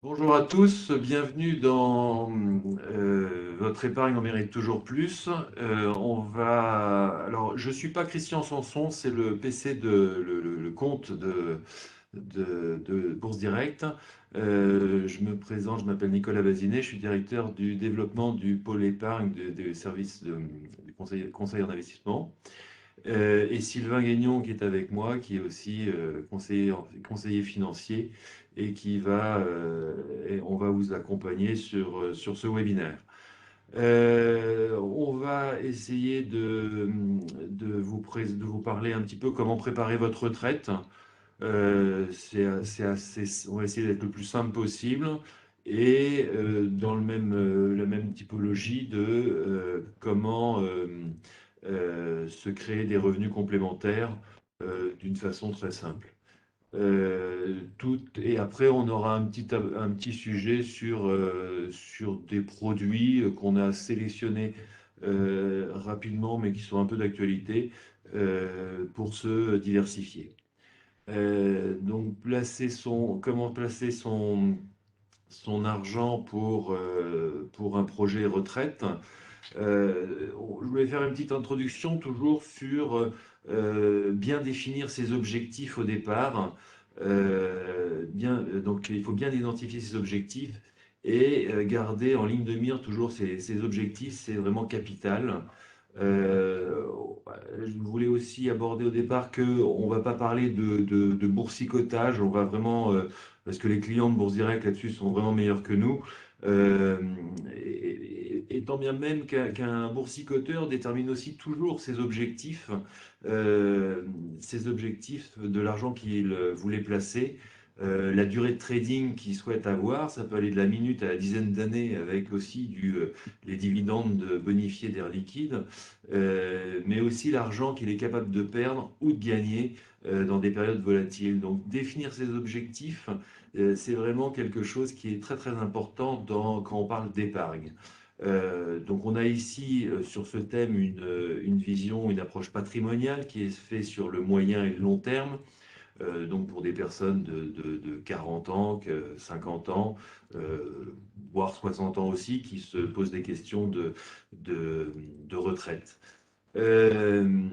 Bonjour à tous, bienvenue dans votre épargne en mérite toujours plus. Alors, je suis pas Christian Sanson, c'est le PC le compte de Bourse Direct. Je me présente, je m'appelle Nicolas Bazinet, je suis directeur du développement du pôle épargne des services du conseil en investissement. Et Sylvain Guignon qui est avec moi, qui est aussi conseiller financier et et on va vous accompagner sur ce webinaire. On va essayer de vous parler un petit peu comment préparer votre retraite. On va essayer d'être le plus simple possible et dans la même typologie de comment se créer des revenus complémentaires d'une façon très simple. Et après, on aura un petit sujet sur des produits qu'on a sélectionnés rapidement, mais qui sont un peu d'actualité pour se diversifier. Donc, comment placer son argent pour un projet retraite. Je voulais faire une petite introduction toujours sur bien définir ses objectifs au départ. Donc, il faut bien identifier ses objectifs et garder en ligne de mire toujours ses objectifs, c'est vraiment capital. Euh, je voulais aussi aborder au départ qu'on ne va pas parler de boursicotage, on va vraiment, parce que les clients de Bourse Direct là-dessus sont vraiment meilleurs que nous. Euh, et tant bien même qu'un boursicoteur détermine aussi toujours ses objectifs de l'argent qu'il voulait placer, la durée de trading qu'il souhaite avoir, ça peut aller de la minute à la dizaine d'années avec aussi les dividendes bonifiés d'air liquide, mais aussi l'argent qu'il est capable de perdre ou de gagner dans des périodes volatiles. Donc définir ses objectifs, c'est vraiment quelque chose qui est très très important quand on parle d'épargne. Donc on a ici sur ce thème une vision, une approche patrimoniale qui est faite sur le moyen et le long terme, donc pour des personnes de 40 ans, 50 ans, voire 60 ans aussi, qui se posent des questions de retraite. Euh,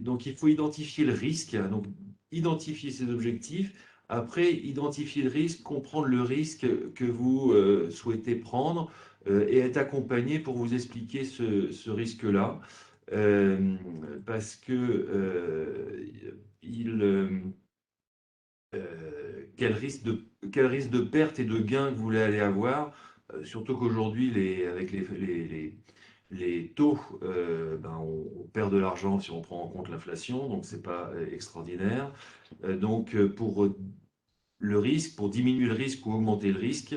donc il faut identifier le risque, donc identifier ses objectifs. Après, identifier le risque, comprendre le risque que vous souhaitez prendre et être accompagné pour vous expliquer ce risque-là. Euh, Parce que il, quel risque de perte et de gain que vous voulez aller avoir, surtout qu'aujourd'hui, avec les taux, ben, on perd de l'argent si on prend en compte l'inflation, donc c'est pas extraordinaire. Donc pour diminuer le risque ou augmenter le risque,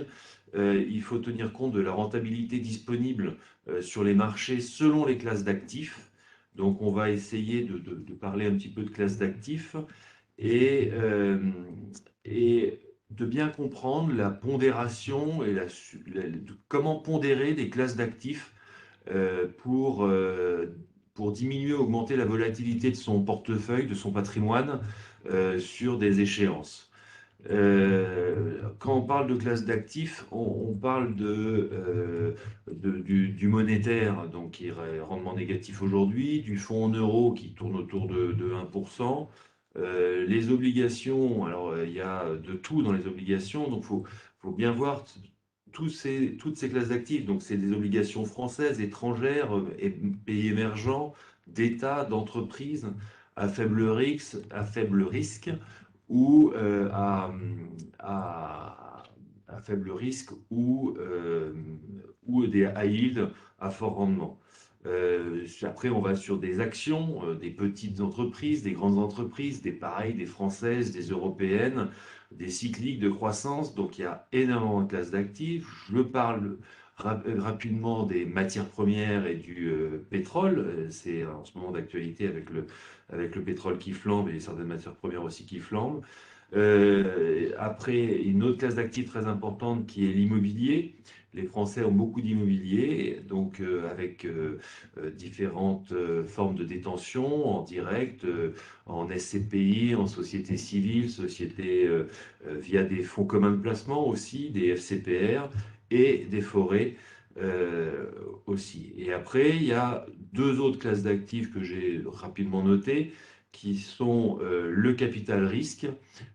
il faut tenir compte de la rentabilité disponible sur les marchés selon les classes d'actifs. Donc on va essayer de parler un petit peu de classes d'actifs et, euh, et de bien comprendre la pondération et comment pondérer des classes d'actifs euh, pour, euh, pour diminuer, augmenter la volatilité de son portefeuille, de son patrimoine sur des échéances. Quand on parle de classe d'actifs, on parle du monétaire, donc qui est rendement négatif aujourd'hui, du fonds en euros qui tourne autour de 1%. Les obligations, alors il y a de tout dans les obligations, donc faut bien voir toutes ces classes d'actifs. Donc c'est des obligations françaises, étrangères, et pays émergents, d'États, d'entreprises à faible risque ou à, à faible risque ou des high yield à fort rendement. Après, on va sur des actions, des petites entreprises, des grandes entreprises, des pareilles, des françaises, des européennes, des cycliques de croissance. Donc, il y a énormément de classes d'actifs. Je parle rapidement des matières premières et du pétrole. C'est en ce moment d'actualité avec le pétrole qui flambe et certaines matières premières aussi qui flambent. Après, une autre classe d'actifs très importante qui est l'immobilier. Les Français ont beaucoup d'immobilier, donc avec différentes formes de détention en direct, en SCPI, en société civile, via des fonds communs de placement aussi, des FCPR et des forêts aussi. Et après, il y a deux autres classes d'actifs que j'ai rapidement notées, qui sont le capital risque.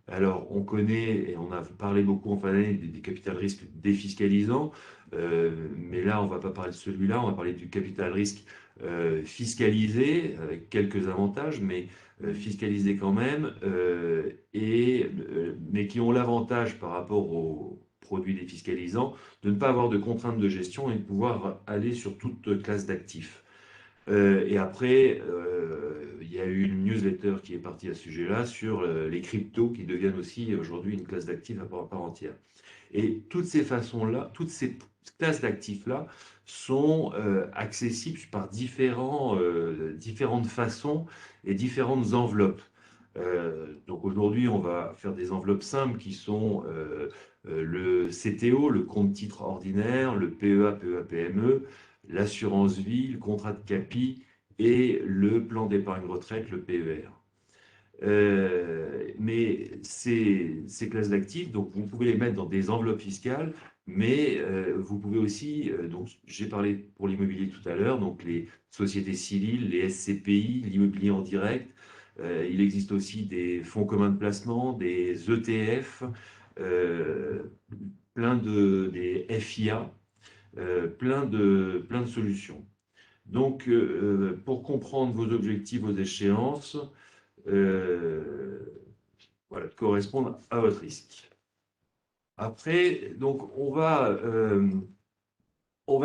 Alors, on connaît et on a parlé beaucoup en fin d'année des capital risque défiscalisants, mais là, on ne va pas parler de celui-là, on va parler du capital risque fiscalisé, avec quelques avantages, mais fiscalisé quand même, mais qui ont l'avantage par rapport aux produits défiscalisants de ne pas avoir de contraintes de gestion et de pouvoir aller sur toute classe d'actifs. Et après, il y a eu une newsletter qui est partie à ce sujet-là sur les cryptos qui deviennent aussi aujourd'hui une classe d'actifs à part entière. Et toutes ces façons-là, toutes ces classes d'actifs-là sont accessibles par différentes façons et différentes enveloppes. Donc aujourd'hui, on va faire des enveloppes simples qui sont le CTO, le compte titre ordinaire, le PEA, PEA, PME, l'assurance vie, le contrat de capi et le plan d'épargne retraite, le PER. Mais ces classes d'actifs, donc vous pouvez les mettre dans des enveloppes fiscales, mais vous pouvez aussi, donc j'ai parlé pour l'immobilier tout à l'heure, donc les sociétés civiles, les SCPI, l'immobilier en direct. Il existe aussi des fonds communs de placement, des ETF, euh, des FIA, plein de solutions. Donc, pour comprendre vos objectifs, vos échéances, euh, voilà, correspondre à votre risque. Après, donc, on va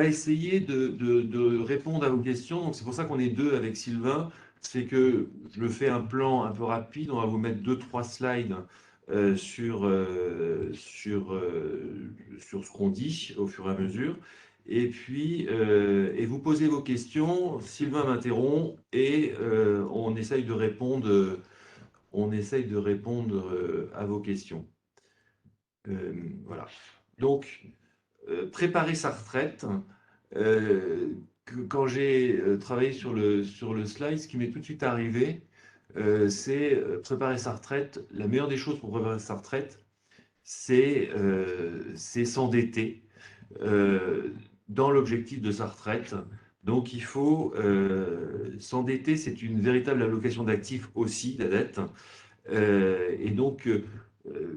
essayer de répondre à vos questions. Donc, c'est pour ça qu'on est deux avec Sylvain. C'est que je fais un plan un peu rapide. On va vous mettre deux, trois slides sur ce qu'on dit au fur et à mesure. Et puis, et vous posez vos questions. Sylvain m'interrompt et on essaye de répondre à vos questions. Voilà. Donc, préparer sa retraite. Quand j'ai travaillé sur le slide, ce qui m'est tout de suite arrivé, c'est préparer sa retraite. La meilleure des choses pour préparer sa retraite, c'est s'endetter euh, dans l'objectif de sa retraite. Donc il faut s'endetter, c'est une véritable allocation d'actifs aussi, la dette. Et donc,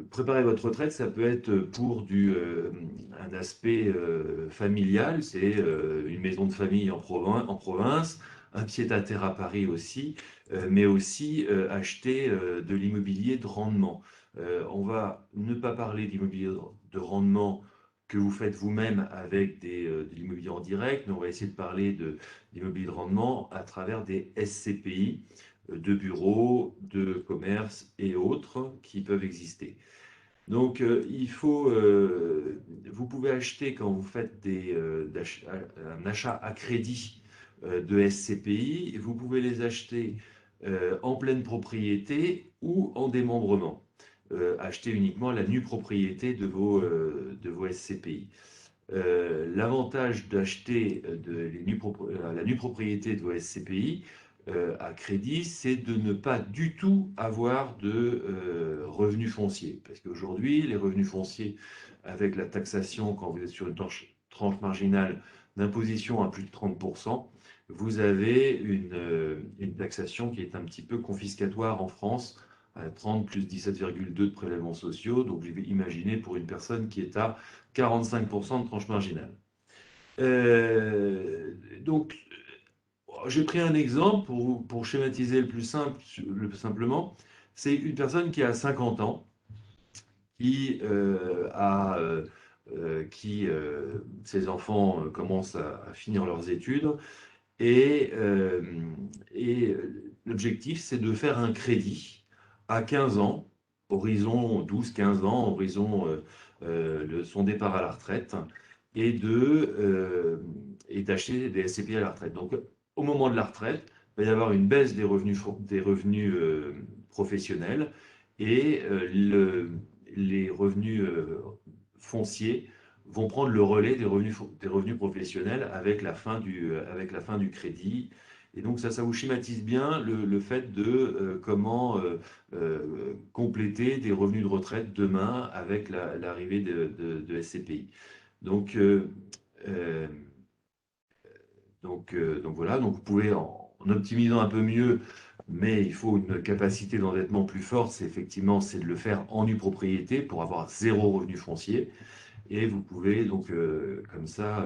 préparer votre retraite, ça peut être pour un aspect familial, c'est une maison de famille en province, un pied-à-terre à Paris aussi, mais aussi acheter de l'immobilier de rendement. On va ne pas parler d'immobilier de rendement que vous faites vous-même avec de l'immobilier en direct, mais on va essayer de parler d'immobilier de rendement à travers des SCPI de bureaux, de commerces et autres qui peuvent exister. Donc, vous pouvez acheter quand vous faites un achat à crédit de SCPI, vous pouvez les acheter en pleine propriété ou en démembrement. Acheter uniquement la nue propriété de vos SCPI. L'avantage d'acheter la nue propriété de vos SCPI à crédit, c'est de ne pas du tout avoir de revenus fonciers. Parce qu'aujourd'hui, les revenus fonciers, avec la taxation, quand vous êtes sur une tranche marginale d'imposition à plus de 30%, vous avez une taxation qui est un petit peu confiscatoire en France, à 30 plus 17,2 de prélèvements sociaux. Donc, je vais imaginer pour une personne qui est à 45% de tranche marginale. Donc, j'ai pris un exemple pour schématiser le plus simplement. C'est une personne qui a 50 ans, qui ses enfants commencent à finir leurs études, et, euh, et l'objectif, c'est de faire un crédit à 15 ans, horizon 12-15 ans, horizon de son départ à la retraite, et et d'acheter des SCPI à la retraite. Donc, au moment de la retraite, il va y avoir une baisse des revenus professionnels, et les revenus fonciers vont prendre le relais des revenus professionnels avec la fin du crédit. Et donc ça vous schématise bien le fait de comment compléter des revenus de retraite demain avec l'arrivée de SCPI. Donc, euh, donc voilà, donc vous pouvez, en optimisant un peu mieux, mais il faut une capacité d'endettement plus forte, c'est de le faire en nue propriété pour avoir zéro revenu foncier. Et vous pouvez donc comme ça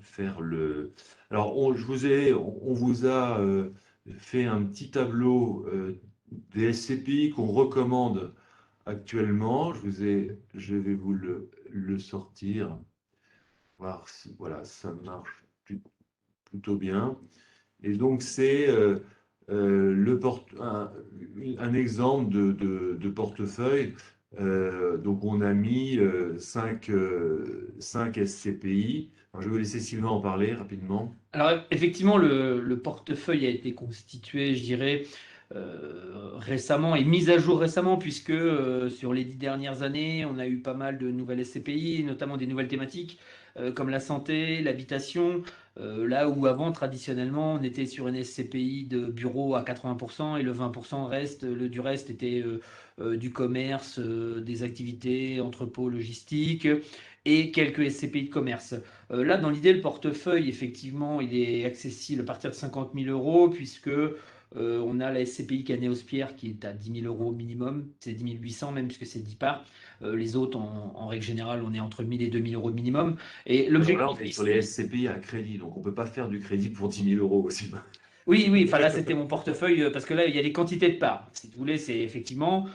faire le. Alors on vous a fait un petit tableau des SCPI qu'on recommande actuellement. Je vais vous le sortir, voir si voilà ça marche plutôt bien. Et donc, c'est un exemple de portefeuille. Donc, on a mis 5 SCPI. Alors, je vais vous laisser Sylvain en parler rapidement. Alors effectivement, le portefeuille a été constitué, je dirais, récemment et mis à jour récemment, puisque sur les 10 dernières années, on a eu pas mal de nouvelles SCPI, notamment des nouvelles thématiques comme la santé, l'habitation, là où avant, traditionnellement, on était sur une SCPI de bureau à 80% et le 20% du reste était du commerce, des activités, entrepôts, logistiques et quelques SCPI de commerce. Là, dans l'idée, le portefeuille, effectivement, il est accessible à partir de 50 000 euros, puisque on a la SCPI Canéos-Pierre qui est à 10 000 euros minimum, c'est 10 800 même, puisque c'est 10 parts. Les autres, en règle générale, on est entre 1 000 et 2 000 euros minimum. Et Alors là, on l'objectif est sur les ici, SCPI à crédit, donc on ne peut pas faire du crédit pour 10 000 euros aussi. oui, oui, enfin là c'était mon portefeuille parce que là il y a des quantités de parts. Si vous voulez, c'est effectivement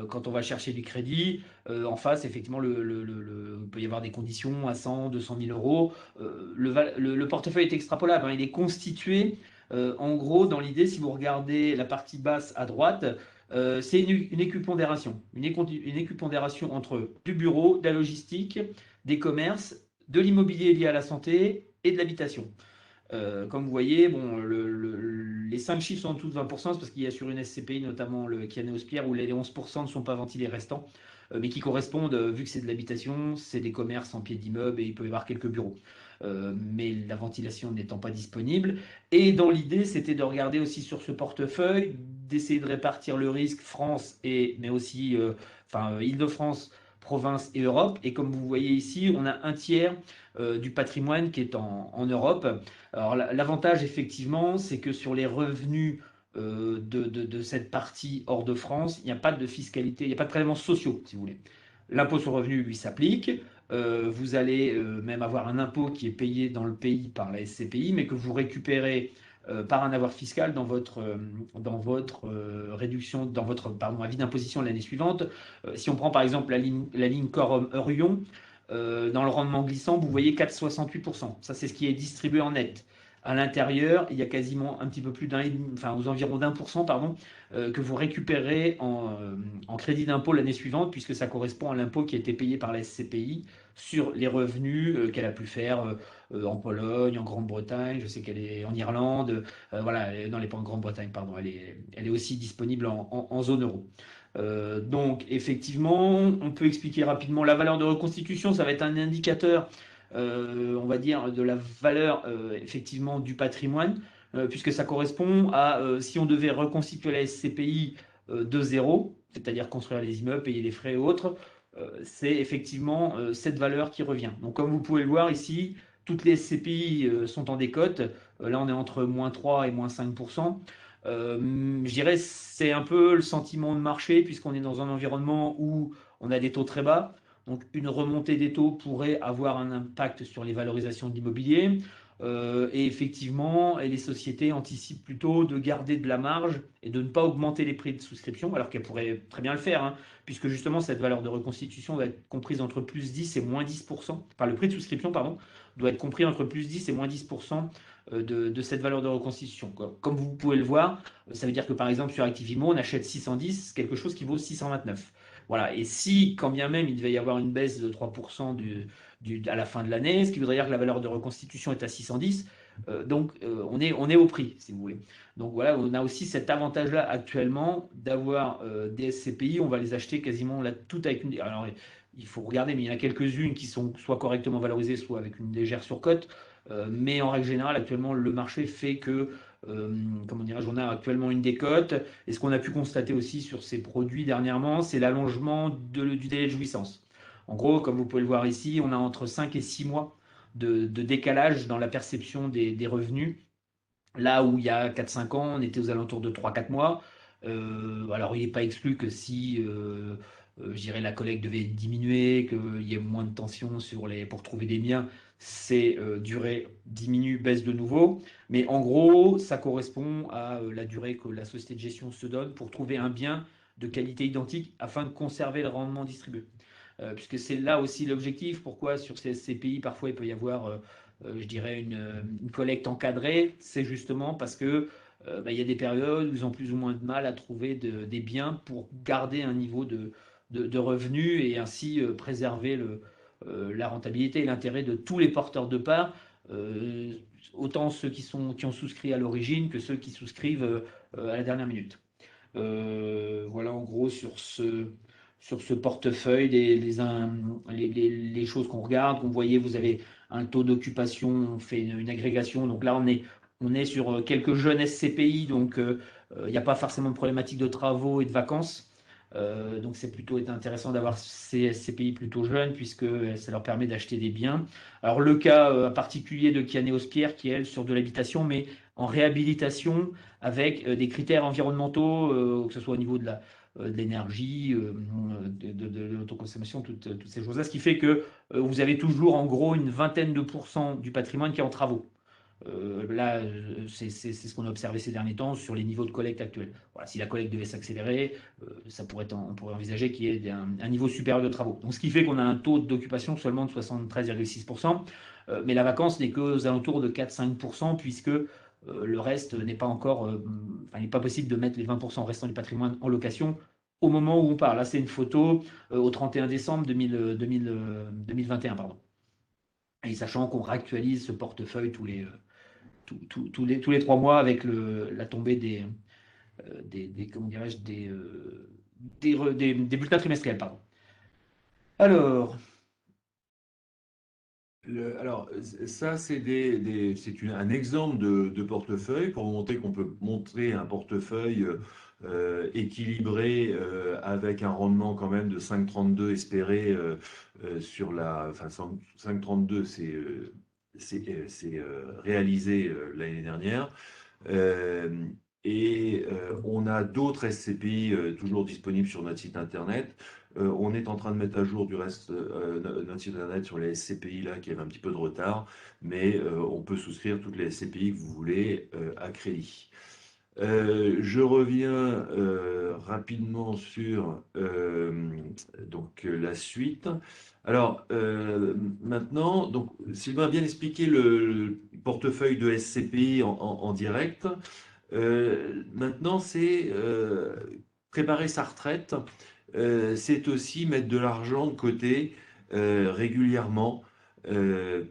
quand on va chercher du crédit, en face, effectivement, il peut y avoir des conditions à 100, 200 000 euros. Le portefeuille est extrapolable, hein, il est constitué en gros dans l'idée, si vous regardez la partie basse à droite, c'est une équipondération. Une équipondération entre du bureau, de la logistique, des commerces, de l'immobilier lié à la santé et de l'habitation. Comme vous voyez, bon, les 5 chiffres sont en dessous de 20%, c'est parce qu'il y a sur une SCPI, notamment le Kianéos Pierre, où les 11% ne sont pas ventilés restants, mais qui correspondent, vu que c'est de l'habitation, c'est des commerces en pied d'immeuble et il peut y avoir quelques bureaux. Mais la ventilation n'étant pas disponible. Et dans l'idée, c'était de regarder aussi sur ce portefeuille, d'essayer de répartir le risque France, mais aussi Île-de-France, province et Europe. Et comme vous voyez ici, on a un tiers du patrimoine qui est en Europe. Alors l'avantage effectivement, c'est que sur les revenus de cette partie hors de France, il n'y a pas de fiscalité, il n'y a pas de prélèvements sociaux, si vous voulez. L'impôt sur le revenu lui s'applique. Vous allez même avoir un impôt qui est payé dans le pays par la SCPI, mais que vous récupérez par un avoir fiscal dans votre réduction, dans votre avis d'imposition l'année suivante. Si on prend par exemple la ligne Corum-Eurion, dans le rendement glissant, vous voyez 4,68%. Ça, c'est ce qui est distribué en net. À l'intérieur, il y a quasiment un petit peu plus enfin aux environs d'1%, pardon, que vous récupérez en crédit d'impôt l'année suivante, puisque ça correspond à l'impôt qui a été payé par la SCPI sur les revenus qu'elle a pu faire en Pologne, en Grande-Bretagne, je sais qu'elle est en Irlande, voilà, non, elle n'est pas en Grande-Bretagne, pardon, elle est aussi disponible en zone euro. Donc, effectivement, on peut expliquer rapidement la valeur de reconstitution. Ça va être un indicateur, on va dire, de la valeur effectivement du patrimoine, puisque ça correspond à si on devait reconstituer la SCPI de zéro, c'est-à-dire construire les immeubles, payer les frais et autres, c'est effectivement cette valeur qui revient. Donc, comme vous pouvez le voir ici, toutes les SCPI sont en décote. Là, on est entre -3 et -5%. Je dirais c'est un peu le sentiment de marché puisqu'on est dans un environnement où on a des taux très bas. Donc une remontée des taux pourrait avoir un impact sur les valorisations de l'immobilier. Et effectivement, et les sociétés anticipent plutôt de garder de la marge et de ne pas augmenter les prix de souscription, alors qu'elles pourraient très bien le faire, hein, puisque justement cette valeur de reconstitution va être comprise entre plus 10 et moins 10%. Enfin, le prix de souscription, pardon, doit être compris entre plus 10 et moins 10% de cette valeur de reconstitution. Comme vous pouvez le voir, ça veut dire que par exemple sur Activimo, on achète 610, quelque chose qui vaut 629. Voilà. Et si, quand bien même, il devait y avoir une baisse de 3% à la fin de l'année, ce qui voudrait dire que la valeur de reconstitution est à 610, On est au prix, si vous voulez. Donc voilà, on a aussi cet avantage-là actuellement d'avoir des SCPI. On va les acheter quasiment là, tout avec une. Alors, il faut regarder, mais il y en a quelques-unes qui sont soit correctement valorisées, soit avec une légère surcote. Mais en règle générale, actuellement, le marché fait que, comment dirais-je, on a actuellement une décote. Et ce qu'on a pu constater aussi sur ces produits dernièrement, c'est l'allongement du délai de jouissance. En gros, comme vous pouvez le voir ici, on a entre 5 et 6 mois de décalage dans la perception des revenus. Là où il y a 4-5 ans, on était aux alentours de 3-4 mois. Alors, il n'est pas exclu que si, je dirais, la collecte devait diminuer, qu'il y ait moins de tension pour trouver des biens, ces durées diminuent, baissent de nouveau. Mais en gros, ça correspond à la durée que la société de gestion se donne pour trouver un bien de qualité identique afin de conserver le rendement distribué. Puisque c'est là aussi l'objectif. Pourquoi sur ces SCPI, parfois il peut y avoir, je dirais, une collecte encadrée, c'est justement parce que il y a des périodes où ils ont plus ou moins de mal à trouver des biens pour garder un niveau de revenus et ainsi préserver la rentabilité et l'intérêt de tous les porteurs de parts, euh, autant ceux qui ont souscrit à l'origine que ceux qui souscrivent à la dernière minute. Voilà en gros sur ce portefeuille les choses qu'on regarde. Vous voyez, vous avez un taux d'occupation, on fait une agrégation. Donc là, on est sur quelques jeunes SCPI, donc il n'y a pas forcément de problématique de travaux et de vacances. Donc c'est plutôt intéressant d'avoir ces SCPI plutôt jeunes puisque ça leur permet d'acheter des biens. Alors le cas particulier de Kianéos Pierre qui est elle sur de l'habitation, mais en réhabilitation avec des critères environnementaux, que ce soit au niveau de l'énergie, de l'autoconsommation, toutes ces choses-là. Ce qui fait que vous avez toujours en gros une vingtaine de pourcents du patrimoine qui est en travaux. Là, c'est ce qu'on a observé ces derniers temps sur les niveaux de collecte actuels. Voilà, si la collecte devait s'accélérer, on pourrait envisager qu'il y ait un niveau supérieur de travaux. Donc, ce qui fait qu'on a un taux d'occupation seulement de 73,6%, mais la vacance n'est qu'aux alentours de 4-5%, puisque le reste n'est pas encore, il n'est pas possible de mettre les 20% restants du patrimoine en location au moment où on parle. Là, c'est une photo au 31 décembre 2021, pardon. Et sachant qu'on réactualise ce portefeuille tous les 3 mois avec la tombée comment dirais-je, des bulletins trimestriels, pardon. Alors, Alors, ça, c'est un exemple de portefeuille pour montrer qu'on peut montrer un portefeuille équilibré avec un rendement quand même de 5,32 espéré sur la. Enfin, 5,32, c'est réalisé l'année dernière. On a d'autres SCPI toujours disponibles sur notre site internet. On est en train de mettre à jour du reste notre site internet sur les SCPI là qui avait un petit peu de retard, mais on peut souscrire toutes les SCPI que vous voulez à crédit. Je reviens rapidement sur donc, la suite. Alors maintenant, donc, Sylvain a bien expliqué le portefeuille de SCPI en direct. Maintenant, c'est préparer sa retraite, c'est aussi mettre de l'argent de côté régulièrement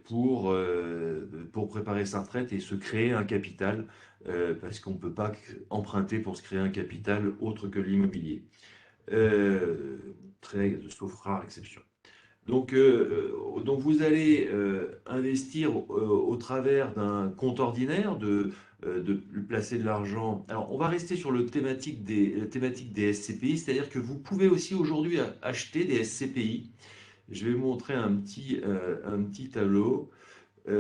pour préparer sa retraite et se créer un capital, parce qu'on ne peut pas emprunter pour se créer un capital autre que l'immobilier. Très, sauf rare exception. Donc vous allez investir au travers d'un compte ordinaire, de placer de l'argent. Alors, on va rester sur la thématique des SCPI, c'est-à-dire que vous pouvez aussi aujourd'hui acheter des SCPI. Je vais vous montrer un petit tableau. Il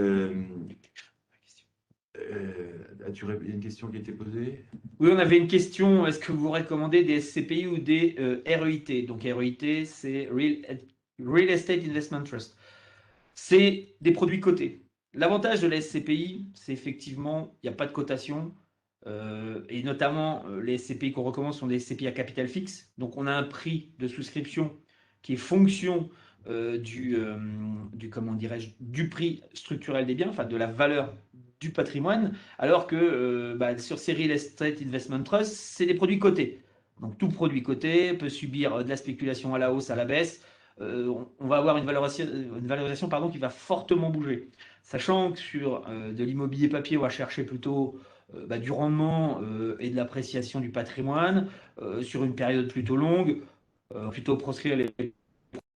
y a une question qui a été posée? oui, on avait une question. Est-ce que vous recommandez des SCPI ou des REIT? Donc, REIT, c'est Real Estate Investment Trust. C'est des produits cotés. L'avantage de la SCPI, c'est effectivement, il n'y a pas de cotation. Et notamment, les SCPI qu'on recommande sont des SCPI à capital fixe. Donc, on a un prix de souscription qui est fonction comment dirais-je, du prix structurel des biens, enfin de la valeur du patrimoine, alors que sur ces Real Estate Investment Trust, c'est des produits cotés. Donc, tout produit coté peut subir de la spéculation à la hausse, à la baisse. on va avoir une valorisation pardon, qui va fortement bouger. Sachant que sur de l'immobilier papier, on va chercher plutôt du rendement et de l'appréciation du patrimoine sur une période plutôt longue, plutôt proscrire les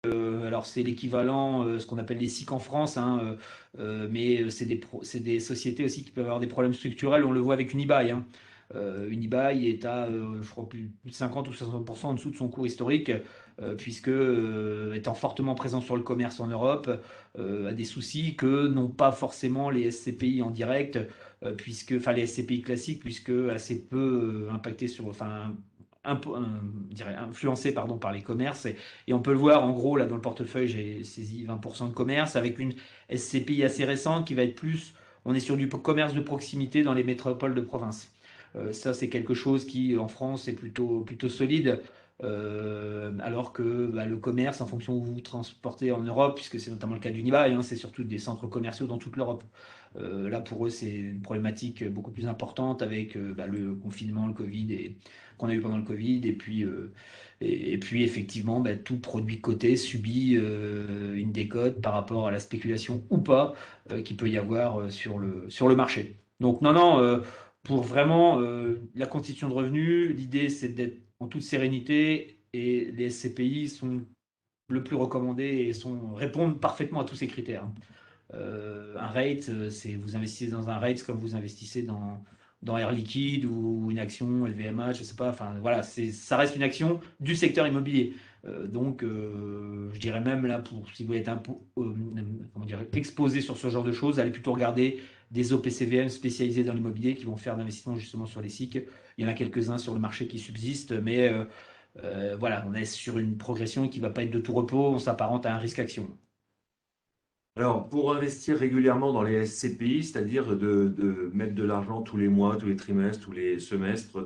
alors c'est l'équivalent, ce qu'on appelle les SIC en France, hein, mais c'est des sociétés aussi qui peuvent avoir des problèmes structurels. On le voit avec Unibail, hein. Unibail est à, je crois, plus de 50 ou 60% en dessous de son cours historique, puisque étant fortement présent sur le commerce en Europe, a des soucis que n'ont pas forcément les SCPI en direct, enfin les SCPI classiques, puisque assez peu impactés sur, enfin je dirais, influencé pardon, par les commerces. Et on peut le voir, en gros, là, dans le portefeuille, j'ai saisi 20% de commerce avec une SCPI assez récente qui va être plus, on est sur du commerce de proximité dans les métropoles de province. Ça, c'est quelque chose qui, en France, est plutôt solide. Alors que le commerce, en fonction où vous vous transportez en Europe, puisque c'est notamment le cas d'Unibail, hein, c'est surtout des centres commerciaux dans toute l'Europe. Là, pour eux, c'est une problématique beaucoup plus importante avec le confinement, le Covid qu'on a eu pendant le Covid, et puis effectivement, tout produit coté subit une décote par rapport à la spéculation ou pas qu'il peut y avoir sur le marché. Donc non, non, pour vraiment la constitution de revenus, l'idée c'est d'être en toute sérénité et les SCPI sont le plus recommandés et répondent parfaitement à tous ces critères, hein. Un rate, vous investissez dans un rate comme vous investissez dans Air Liquide ou une action LVMH, je sais pas. Enfin voilà, ça reste une action du secteur immobilier. Donc, je dirais même là, si vous voulez être comment dire, exposé sur ce genre de choses, allez plutôt regarder des OPCVM spécialisés dans l'immobilier qui vont faire d'investissement justement sur les SIC. Il y en a quelques-uns sur le marché qui subsistent, mais voilà, on est sur une progression qui ne va pas être de tout repos, on s'apparente à un risque action. Alors, pour investir régulièrement dans les SCPI, c'est-à-dire de mettre de l'argent tous les mois, tous les trimestres, tous les semestres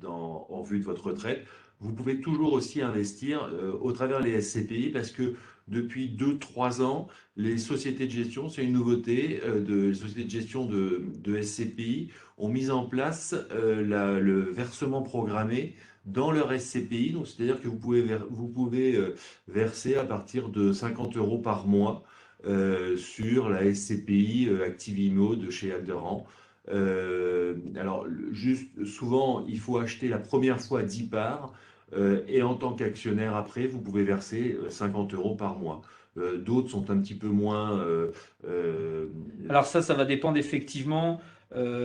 en vue de votre retraite, vous pouvez toujours aussi investir au travers des SCPI parce que depuis 2, 3 ans, les sociétés de gestion, c'est une nouveauté, les sociétés de gestion de SCPI ont mis en place le versement programmé dans leur SCPI. Donc, c'est-à-dire que vous pouvez verser à partir de 50 euros par mois sur la SCPI Activimo de chez Alderan. Alors, juste souvent, il faut acheter la première fois 10 parts et en tant qu'actionnaire, après, vous pouvez verser 50 euros par mois. D'autres sont un petit peu moins. Alors ça va dépendre effectivement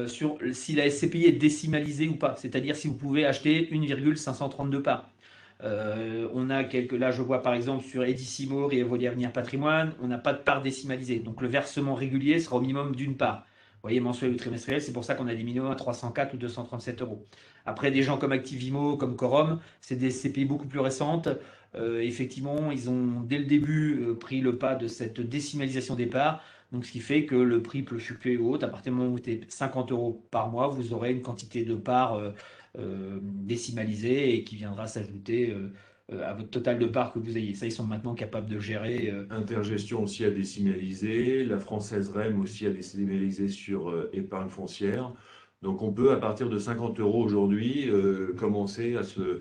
sur si la SCPI est décimalisée ou pas. C'est-à-dire si vous pouvez acheter 1,532 parts. Là je vois par exemple sur Edissimo, Rievolia Avenir Patrimoine, on n'a pas de part décimalisée. Donc le versement régulier sera au minimum d'une part. Vous voyez, mensuel ou trimestriel, c'est pour ça qu'on a des minimums à 304 ou 237 euros. Après, des gens comme Activimo, comme Corum, c'est des SCPI beaucoup plus récentes. Effectivement, ils ont dès le début pris le pas de cette décimalisation des parts. Donc, ce qui fait que le prix peut fluctuer haut. À partir du moment où vous êtes 50 euros par mois, vous aurez une quantité de parts décimalisée et qui viendra s'ajouter à votre total de parts que vous ayez. Ça, ils sont maintenant capables de gérer. Intergestion aussi à décimaliser, la française REM aussi à décimaliser sur épargne foncière. Donc on peut, à partir de 50 euros aujourd'hui, commencer à se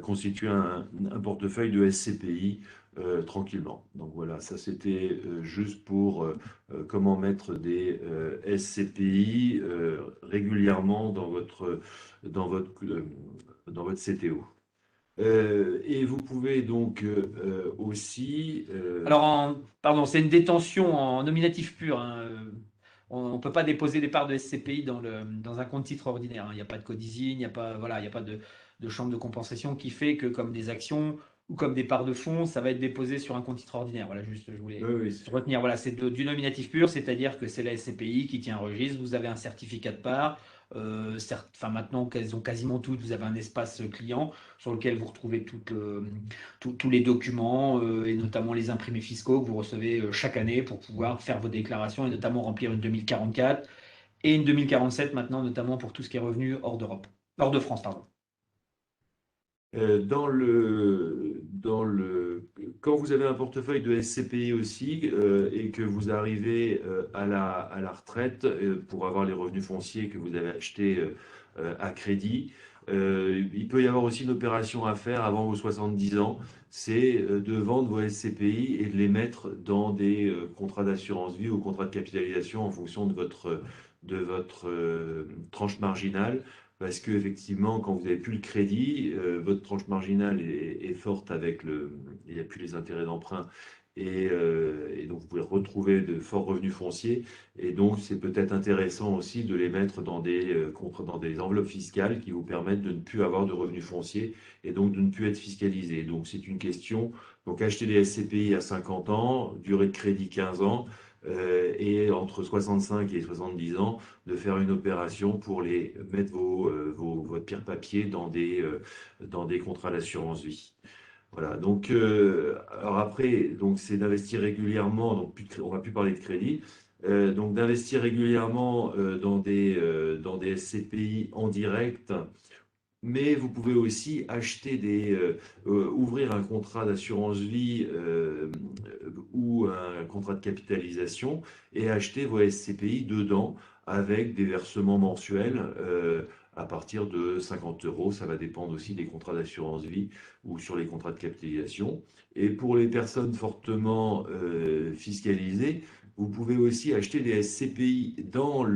constituer un portefeuille de SCPI tranquillement. Donc voilà, ça c'était juste pour comment mettre des SCPI régulièrement dans votre CTO. Et vous pouvez donc aussi. Alors, pardon, c'est une détention en nominatif pur, hein. On ne peut pas déposer des parts de SCPI dans un compte titre ordinaire, hein. Il n'y a pas de codizine, il n'y a pas, voilà, il n'y a pas de chambre de compensation qui fait que, comme des actions ou comme des parts de fonds, ça va être déposé sur un compte titre ordinaire. Voilà, juste, je voulais Oui, oui, retenir. Voilà, c'est du nominatif pur, c'est-à-dire que c'est la SCPI qui tient un registre, vous avez un certificat de part. Enfin, maintenant qu'elles ont quasiment toutes, vous avez un espace client sur lequel vous retrouvez tous les documents et notamment les imprimés fiscaux que vous recevez chaque année pour pouvoir faire vos déclarations et notamment remplir une 2044 et une 2047 maintenant, notamment pour tout ce qui est revenu hors de France, pardon. Quand vous avez un portefeuille de SCPI aussi et que vous arrivez à la retraite pour avoir les revenus fonciers que vous avez achetés à crédit, Il peut y avoir aussi une opération à faire avant vos 70 ans, c'est de vendre vos SCPI et de les mettre dans des contrats d'assurance vie ou contrats de capitalisation en fonction de votre tranche marginale. Parce que effectivement, quand vous n'avez plus le crédit, votre tranche marginale est forte il n'y a plus les intérêts d'emprunt. Et donc, vous pouvez retrouver de forts revenus fonciers. Et donc, c'est peut-être intéressant aussi de les mettre dans des enveloppes fiscales qui vous permettent de ne plus avoir de revenus fonciers et donc de ne plus être fiscalisé. Donc, c'est une question. Donc, acheter des SCPI à 50 ans, durée de crédit 15 ans, et entre 65 et 70 ans, de faire une opération pour les mettre votre pierre papier dans des contrats d'assurance vie. Voilà, donc alors après, donc c'est d'investir régulièrement, donc on va plus parler de crédit, donc d'investir régulièrement dans des SCPI en direct, mais vous pouvez aussi ouvrir un contrat d'assurance vie ou un contrat de capitalisation et acheter vos SCPI dedans avec des versements mensuels à partir de 50 euros. Ça va dépendre aussi des contrats d'assurance vie ou sur les contrats de capitalisation. Et pour les personnes fortement fiscalisées, vous pouvez aussi acheter des SCPI dans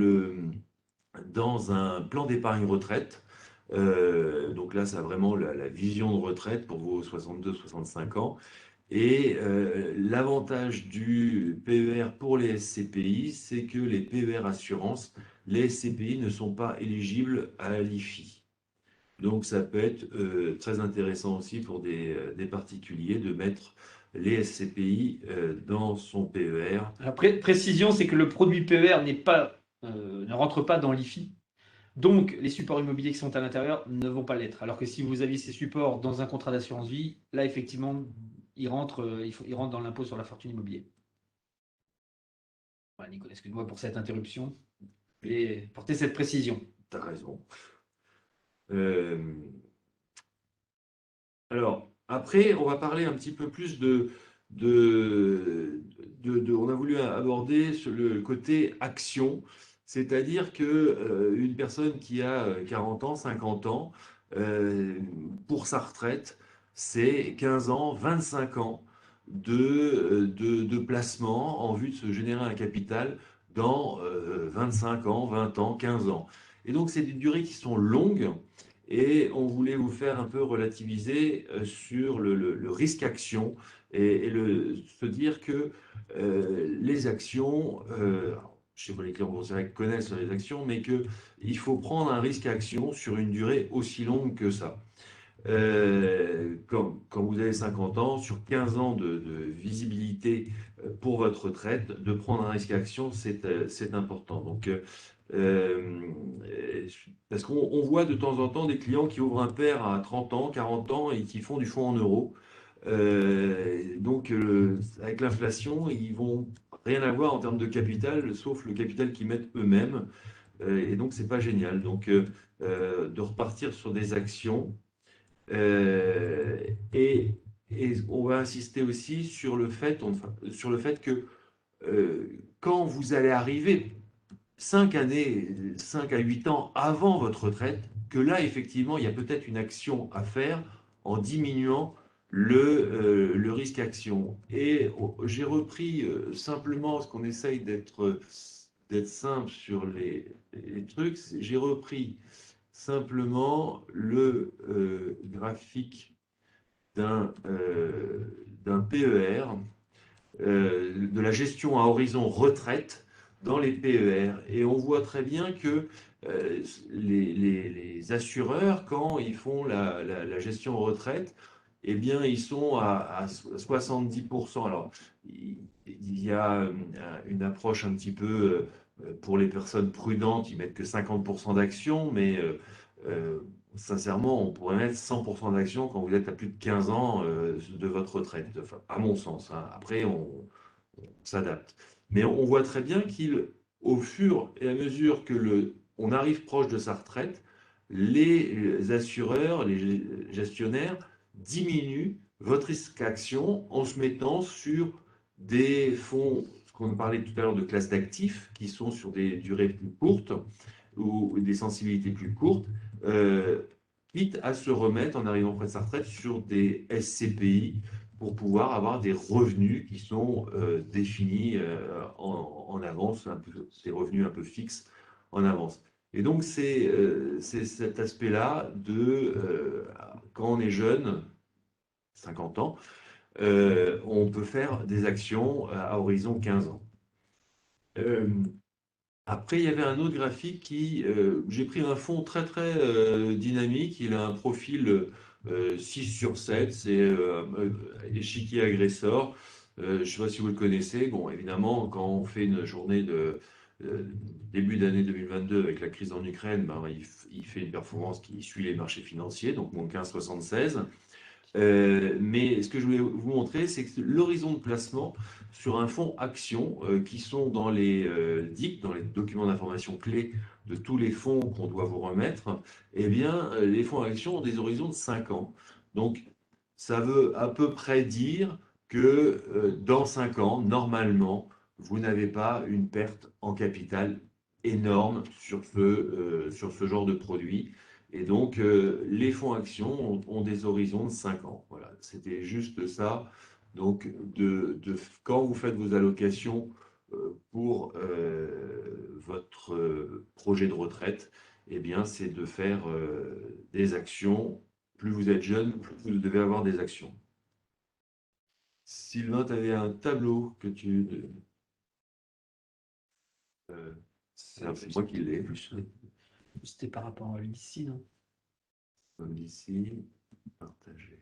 un plan d'épargne retraite. Donc là, ça a vraiment la vision de retraite pour vos 62-65 ans. Et l'avantage du PER pour les SCPI, c'est que les PER assurances, les SCPI ne sont pas éligibles à l'IFI. Donc ça peut être très intéressant aussi pour des particuliers de mettre les SCPI dans son PER. Après, précision, c'est que le produit PER ne rentre pas dans l'IFI. Donc, les supports immobiliers qui sont à l'intérieur ne vont pas l'être. Alors que si vous aviez ces supports dans un contrat d'assurance vie, là, effectivement, ils rentrent dans l'impôt sur la fortune immobilière. Voilà, Nicolas, excuse-moi pour cette interruption et porter cette précision. Tu as raison. Euh, alors, après, on va parler un petit peu plus on a voulu aborder le côté action, c'est-à-dire que une personne qui a 40 ans, 50 ans, pour sa retraite, c'est 15 ans, 25 ans de placement en vue de se générer un capital dans 25 ans, 20 ans, 15 ans. Et donc, c'est des durées qui sont longues. Et on voulait vous faire un peu relativiser sur le risque action se dire que les actions, je sais pas, les clients connaissent les actions, mais qu'il faut prendre un risque action sur une durée aussi longue que ça. Quand vous avez 50 ans, sur 15 ans de visibilité pour votre retraite, de prendre un risque action, c'est important. Donc, parce qu'on voit de temps en temps des clients qui ouvrent un PER à 30 ans, 40 ans et qui font du fonds en euros. Donc, avec l'inflation, ils vont rien avoir en termes de capital, sauf le capital qu'ils mettent eux-mêmes. Et donc, c'est pas génial. Donc, de repartir sur des actions. Euh, et, et on va insister aussi sur le fait que quand vous allez arriver 5 années, 5 à 8 ans avant votre retraite, que là, effectivement, il y a peut-être une action à faire en diminuant le risque action. Et j'ai repris simplement, parce qu'on essaye d'être simple sur les trucs, j'ai repris simplement le graphique d'un PER, de la gestion à horizon retraite dans les PER. Et on voit très bien que les assureurs, quand ils font la gestion retraite, eh bien, ils sont à 70%. Alors, il y a une approche un petit peu pour les personnes prudentes, ils mettent que 50% d'actions, mais sincèrement, on pourrait mettre 100% d'actions quand vous êtes à plus de 15 ans de votre retraite, enfin, à mon sens. Hein. Après, on s'adapte. Mais on voit très bien qu'au fur et à mesure on arrive proche de sa retraite, les assureurs, les gestionnaires diminuent votre risque action en se mettant sur des fonds, ce qu'on parlait tout à l'heure de classe d'actifs, qui sont sur des durées plus courtes ou des sensibilités plus courtes, euh, quitte à se remettre en arrivant près de sa retraite sur des SCPI pour pouvoir avoir des revenus qui sont définis en avance, des revenus un peu fixes en avance. Et donc, c'est cet aspect-là quand on est jeune, 50 ans, on peut faire des actions à horizon 15 ans. Euh, Après, il y avait un autre graphique j'ai pris un fond très très dynamique, il a un profil 6 sur 7, c'est échiquier agresseur. Je ne sais pas si vous le connaissez. Bon, évidemment, quand on fait une journée de euh, début d'année 2022 avec la crise en Ukraine, ben, il fait une performance qui suit les marchés financiers, donc mon 15,76. Mais ce que je voulais vous montrer, c'est que l'horizon de placement sur un fonds action qui sont dans les DIC, dans les documents d'information clés de tous les fonds qu'on doit vous remettre, eh bien, les fonds action ont des horizons de 5 ans. Donc, ça veut à peu près dire que dans 5 ans, normalement, vous n'avez pas une perte en capital énorme sur ce genre de produit. Et donc, les fonds actions ont des horizons de 5 ans. Voilà, c'était juste ça. Donc, quand vous faites vos allocations pour votre projet de retraite, eh bien, c'est de faire des actions. Plus vous êtes jeune, plus vous devez avoir des actions. Sylvain, tu avais un tableau que tu... euh, c'est moi qui l'ai. C'était par rapport à l'ici, non? Comme d'ici, partager.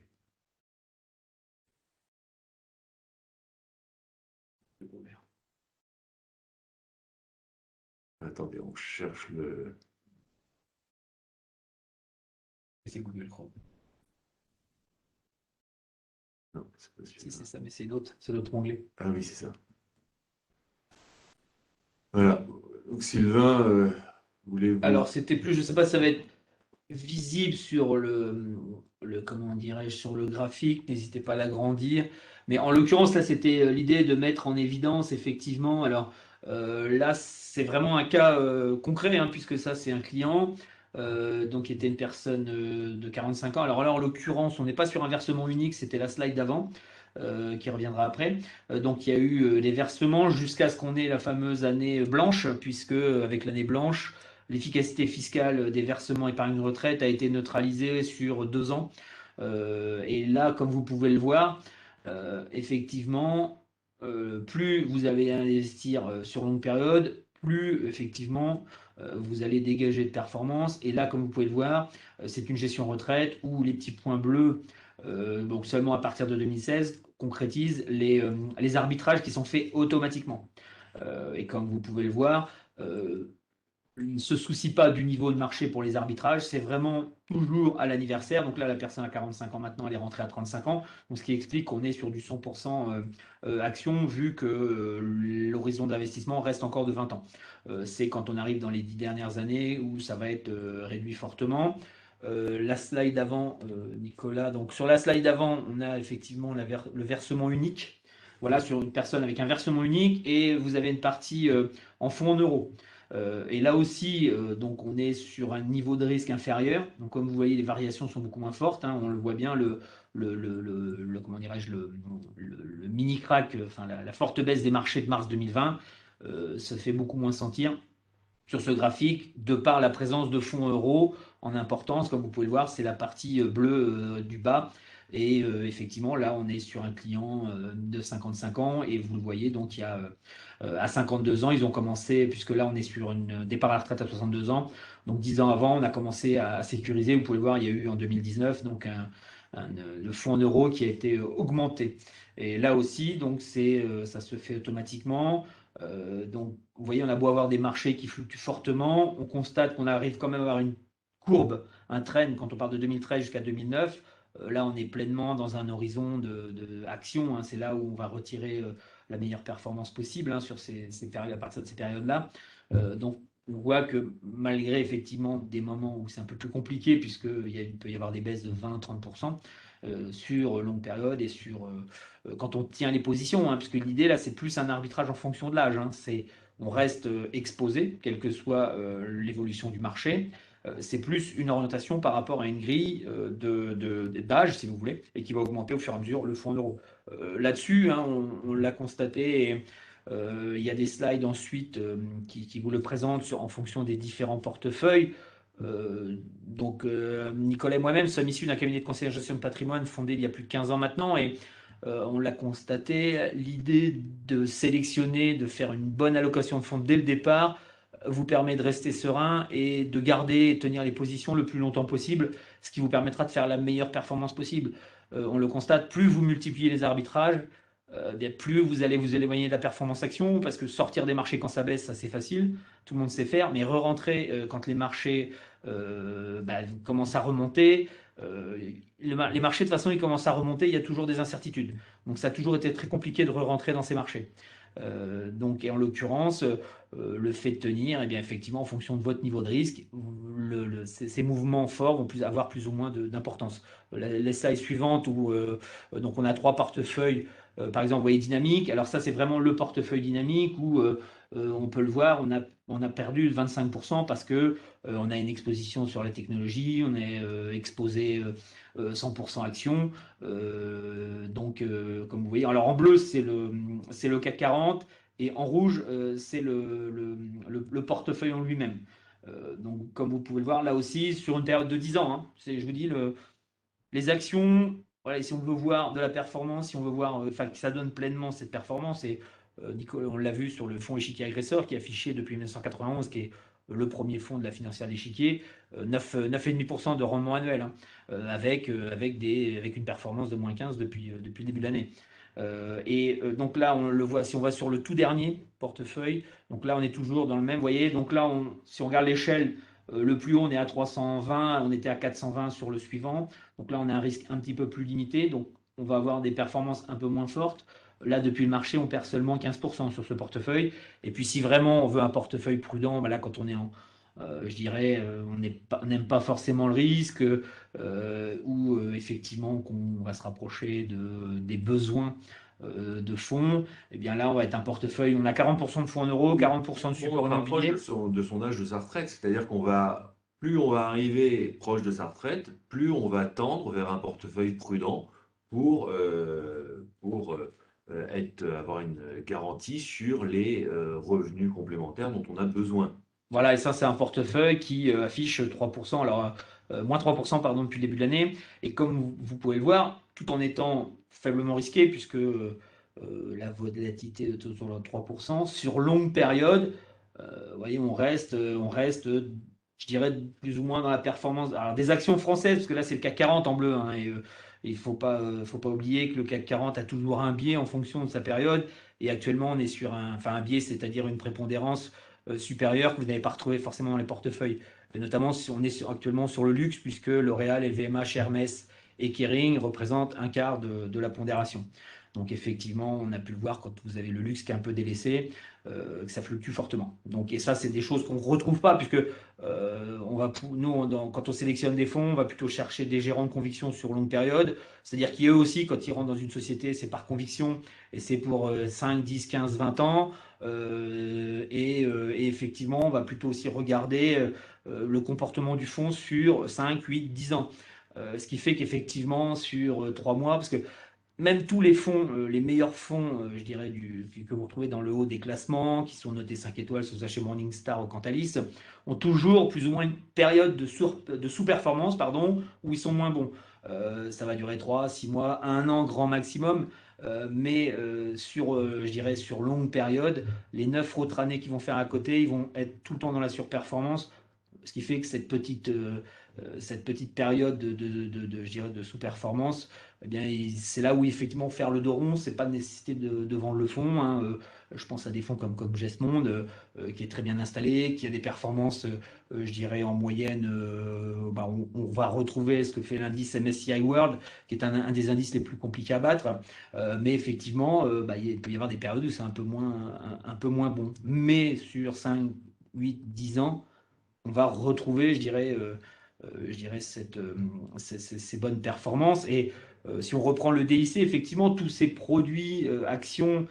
Attendez, on cherche le... C'est Google Chrome. Non, c'est pas Si, celui-là. c'est ça, mais c'est l'autre onglet. Ah oui, c'est ça. Voilà. Donc Sylvain, voulez-vous... Alors, c'était plus, je ne sais pas si ça va être visible sur comment dirais-je, sur le graphique, n'hésitez pas à l'agrandir. Mais en l'occurrence, là, c'était l'idée de mettre en évidence, effectivement. Alors là, c'est vraiment un cas concret, hein, puisque ça, c'est un client, donc qui était une personne de 45 ans. Alors là, en l'occurrence, on n'est pas sur un versement unique, c'était la slide d'avant. Qui reviendra après. Donc il y a eu les versements jusqu'à ce qu'on ait la fameuse année blanche, puisque avec l'année blanche, l'efficacité fiscale des versements épargne retraite a été neutralisée sur 2 ans. Et là, comme vous pouvez le voir, effectivement, plus vous allez investir sur longue période, plus effectivement vous allez dégager de performance. Et là, comme vous pouvez le voir, c'est une gestion retraite où les petits points bleus, donc seulement à partir de 2016, concrétisent les arbitrages qui sont faits automatiquement. Et comme vous pouvez le voir, il ne se soucie pas du niveau de marché pour les arbitrages, c'est vraiment toujours à l'anniversaire. Donc là, la personne a 45 ans maintenant, elle est rentrée à 35 ans, donc ce qui explique qu'on est sur du 100% action, vu que l'horizon d'investissement reste encore de 20 ans. C'est quand on arrive dans les 10 dernières années où ça va être réduit fortement. La slide avant, Nicolas, donc sur la slide avant, on a effectivement le versement unique. Voilà, sur une personne avec un versement unique, et vous avez une partie en fonds en euros. Et là aussi, donc on est sur un niveau de risque inférieur. Donc comme vous voyez, les variations sont beaucoup moins fortes, hein. On le voit bien, comment dirais-je, le mini crack, enfin la forte baisse des marchés de mars 2020, se fait beaucoup moins sentir sur ce graphique, de par la présence de fonds euros en importance. Comme vous pouvez le voir, c'est la partie bleue du bas. Et effectivement, là, on est sur un client de 55 ans. Et vous le voyez, donc il y a à 52 ans, ils ont commencé, puisque là, on est sur un départ à la retraite à 62 ans. Donc 10 ans avant, on a commencé à sécuriser. Vous pouvez le voir, il y a eu en 2019 donc le fonds en euros qui a été augmenté. Et là aussi, donc ça se fait automatiquement. Donc, vous voyez, on a beau avoir des marchés qui fluctuent fortement, on constate qu'on arrive quand même à avoir une courbe, un trend quand on part de 2013 jusqu'à 2009. Là, on est pleinement dans un horizon d'action, hein. C'est là où on va retirer la meilleure performance possible, hein, sur ces périodes, à partir de ces périodes-là. Donc, on voit que malgré effectivement des moments où c'est un peu plus compliqué, puisqu'il peut y avoir des baisses de 20-30% sur longue période et quand on tient les positions, hein, puisque l'idée là, c'est plus un arbitrage en fonction de l'âge, hein. On reste exposé, quelle que soit l'évolution du marché. C'est plus une orientation par rapport à une grille d'âge, si vous voulez, et qui va augmenter au fur et à mesure le fonds en euros. Là-dessus, hein, on l'a constaté. Et, il y a des slides ensuite qui vous le présentent en fonction des différents portefeuilles. Nicolas et moi-même sommes issus d'un cabinet de conseil en gestion de patrimoine fondé il y a plus de 15 ans maintenant, et on l'a constaté, l'idée de sélectionner, de faire une bonne allocation de fonds dès le départ vous permet de rester serein et de garder et tenir les positions le plus longtemps possible, ce qui vous permettra de faire la meilleure performance possible. On le constate, plus vous multipliez les arbitrages, bien plus vous allez vous éloigner de la performance action, parce que sortir des marchés quand ça baisse, ça c'est facile, tout le monde sait faire, mais re-rentrer quand les marchés commencent à remonter, les marchés de toute façon ils commencent à remonter, il y a toujours des incertitudes. Donc ça a toujours été très compliqué de re-rentrer dans ces marchés. Et en l'occurrence, le fait de tenir, eh bien, effectivement, en fonction de votre niveau de risque, ces mouvements forts vont avoir plus ou moins d'importance. Les slides suivantes où donc on a 3 portefeuilles, par exemple, vous voyez dynamique. Alors ça, c'est vraiment le portefeuille dynamique où on peut le voir, on a perdu 25% parce que on a une exposition sur la technologie, on est exposé 100% actions. Comme vous voyez, alors en bleu, c'est le CAC 40 et en rouge, c'est le portefeuille en lui-même. Donc, comme vous pouvez le voir, là aussi, sur une période de 10 ans, hein, je vous dis, les actions, voilà, si on veut voir de la performance, si on veut voir que ça donne pleinement cette performance, et Nicolas, on l'a vu sur le fonds échiquier agresseur qui est affiché depuis 1991, qui est le premier fonds de la financière d'échiquier, 9,5% de rendement annuel, hein, avec une performance de moins 15 depuis le début de l'année. Donc là, on le voit, si on va sur le tout dernier portefeuille, donc là, on est toujours dans le même, vous voyez, donc là, si on regarde l'échelle, le plus haut, on est à 320, on était à 420 sur le suivant. Donc là, on a un risque un petit peu plus limité, donc on va avoir des performances un peu moins fortes. Là, depuis le marché, on perd seulement 15% sur ce portefeuille. Et puis, si vraiment on veut un portefeuille prudent, là, quand on est je dirais, on n'aime pas forcément le risque, ou effectivement qu'on va se rapprocher des besoins de fonds, et bien là, on va être un portefeuille, on a 40% de fonds en euros, 40% de support immobilier. De son âge de sa retraite, c'est-à-dire plus on va arriver proche de sa retraite, plus on va tendre vers un portefeuille prudent pour avoir une garantie sur les revenus complémentaires dont on a besoin. Voilà, et ça, c'est un portefeuille qui affiche 3%, alors moins 3%, pardon, depuis le début de l'année. Et comme vous pouvez le voir, tout en étant faiblement risqué, puisque la volatilité est autour de 3%, sur longue période, vous voyez, on reste, je dirais, plus ou moins dans la performance. Alors, des actions françaises, parce que là, c'est le CAC 40 en bleu, hein, et il ne faut pas oublier que le CAC 40 a toujours un biais en fonction de sa période. Et actuellement, on est sur un biais, c'est-à-dire une prépondérance supérieure que vous n'avez pas retrouvé forcément dans les portefeuilles. Et notamment, si on est actuellement sur le luxe, puisque L'Oréal, LVMH, Hermès et Kering représentent un quart de la pondération. Donc effectivement, on a pu le voir quand vous avez le luxe qui est un peu délaissé, que ça fluctue fortement. Donc, et ça, c'est des choses qu'on ne retrouve pas, puisque quand on sélectionne des fonds, on va plutôt chercher des gérants de conviction sur longue période. C'est-à-dire qu'eux aussi, quand ils rentrent dans une société, c'est par conviction, et c'est pour 5, 10, 15, 20 ans. Et effectivement, on va plutôt aussi regarder le comportement du fonds sur 5, 8, 10 ans. Ce qui fait qu'effectivement, sur 3 mois, parce que même tous les fonds, les meilleurs fonds, je dirais, que vous retrouvez dans le haut des classements, qui sont notés 5 étoiles, que ce soit chez Morningstar ou Cantalis, ont toujours plus ou moins une période de sous-performance, pardon, où ils sont moins bons. Ça va durer 3, 6 mois, 1 an grand maximum. Mais je dirais, sur longue période, les 9 autres années qu'ils vont faire à côté, ils vont être tout le temps dans la surperformance, ce qui fait que cette petite période je dirais, de sous-performance, eh bien, c'est là où effectivement faire le dos rond, c'est pas de nécessité de vendre le fonds, hein. Je pense à des fonds comme Gesmond, qui est très bien installé, qui a des performances, je dirais en moyenne, on va retrouver ce que fait l'indice MSCI World, qui est un des indices les plus compliqués à battre. Mais effectivement, il peut y avoir des périodes où c'est un peu moins bon. Mais sur 5, 8, 10 ans, on va retrouver, je dirais, ces bonnes performances. Et si on reprend le DIC, effectivement, tous ces produits, actions,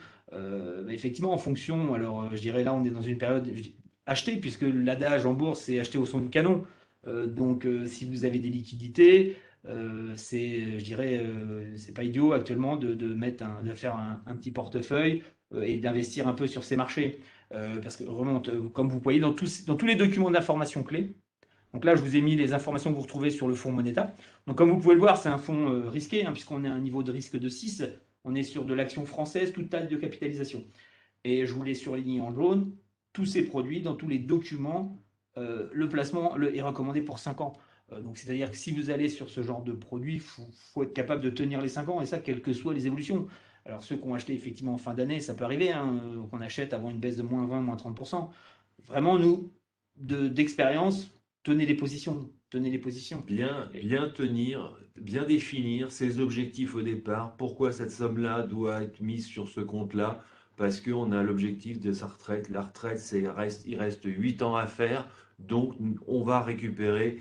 effectivement, en fonction, alors je dirais là, on est dans une période achetée, puisque l'adage en bourse, c'est acheter au son du canon. Si vous avez des liquidités, je dirais, c'est pas idiot actuellement de faire un petit portefeuille et d'investir un peu sur ces marchés. Parce que remonte, comme vous voyez, dans tous les documents d'information clés. Donc là, je vous ai mis les informations que vous retrouvez sur le fonds Moneta. Donc comme vous pouvez le voir, c'est un fonds risqué, hein, puisqu'on est à un niveau de risque de 6. On est sur de l'action française, toute taille de capitalisation. Et je vous l'ai surligné en jaune, tous ces produits, dans tous les documents, le placement est recommandé pour 5 ans. Donc c'est-à-dire que si vous allez sur ce genre de produit, il faut être capable de tenir les 5 ans, et ça, quelles que soient les évolutions. Alors ceux qui ont acheté effectivement en fin d'année, ça peut arriver, hein, qu'on achète avant une baisse de moins 20, moins 30%. Vraiment, nous, d'expérience, tenez les positions. Tenez les positions. Bien tenir, bien définir ses objectifs au départ. Pourquoi cette somme-là doit être mise sur ce compte-là? Parce qu'on a l'objectif de sa retraite. La retraite, il reste 8 ans à faire. Donc, on va récupérer,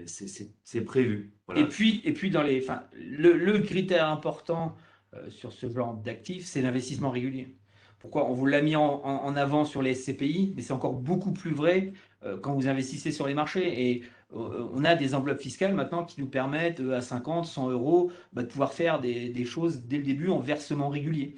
c'est prévu. Voilà. Et puis le critère important sur ce genre d'actifs, c'est l'investissement régulier. Pourquoi? On vous l'a mis en avant sur les SCPI, mais c'est encore beaucoup plus vrai quand vous investissez sur les marchés. Et on a des enveloppes fiscales maintenant qui nous permettent à 50, 100 euros de pouvoir faire des choses dès le début en versement régulier.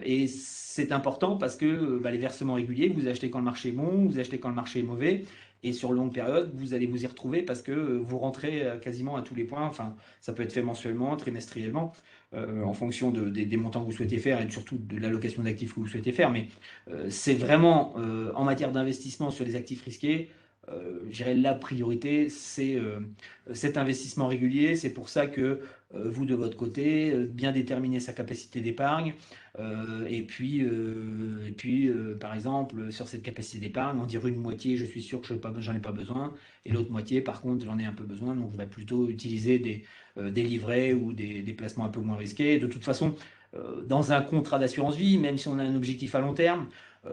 Et c'est important parce que les versements réguliers, vous achetez quand le marché est bon, vous achetez quand le marché est mauvais. Et sur longue période, vous allez vous y retrouver parce que vous rentrez quasiment à tous les points. Enfin, ça peut être fait mensuellement, trimestriellement, en fonction des montants que vous souhaitez faire et surtout de l'allocation d'actifs que vous souhaitez faire. Mais c'est vraiment, en matière d'investissement sur les actifs risqués, je dirais la priorité, c'est cet investissement régulier. C'est pour ça que vous, de votre côté, bien déterminer sa capacité d'épargne. Par exemple, sur cette capacité d'épargne, en dire une moitié, je suis sûr que j'en ai pas besoin, et l'autre moitié, par contre, j'en ai un peu besoin, donc je vais plutôt utiliser des livrets ou des placements un peu moins risqués. De toute façon, dans un contrat d'assurance vie, même si on a un objectif à long terme,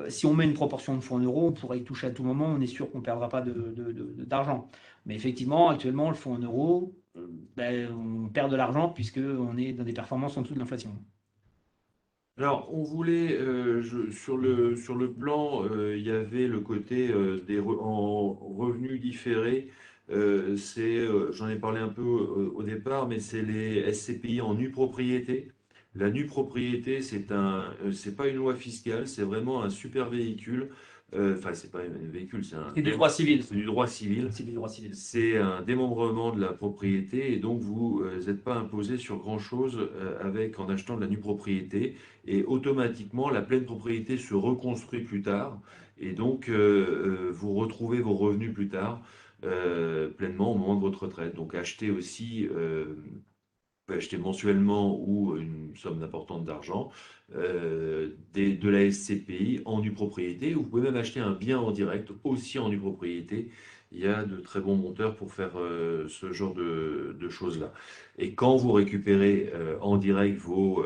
si on met une proportion de fonds en euros, on pourrait y toucher à tout moment, on est sûr qu'on ne perdra pas d'argent. Mais effectivement, actuellement, le fonds en euros, on perd de l'argent puisqu'on est dans des performances en dessous de l'inflation. Alors, on voulait, sur le plan, il y avait le côté en revenus différés. J'en ai parlé un peu au départ, mais c'est les SCPI en nue propriété. La nue propriété, c'est pas une loi fiscale, c'est vraiment un super véhicule. Enfin, c'est pas un véhicule, C'est du droit civil. c'est du droit civil. C'est du droit civil. C'est un démembrement de la propriété et donc vous n'êtes pas imposé sur grand-chose en achetant de la nue propriété et automatiquement la pleine propriété se reconstruit plus tard et donc vous retrouvez vos revenus plus tard pleinement au moment de votre retraite. Donc acheter aussi peut acheter mensuellement ou une somme importante d'argent, de la SCPI en nue propriété. Vous pouvez même acheter un bien en direct aussi en nue propriété. Il y a de très bons monteurs pour faire ce genre de choses-là. Et quand vous récupérez en direct vos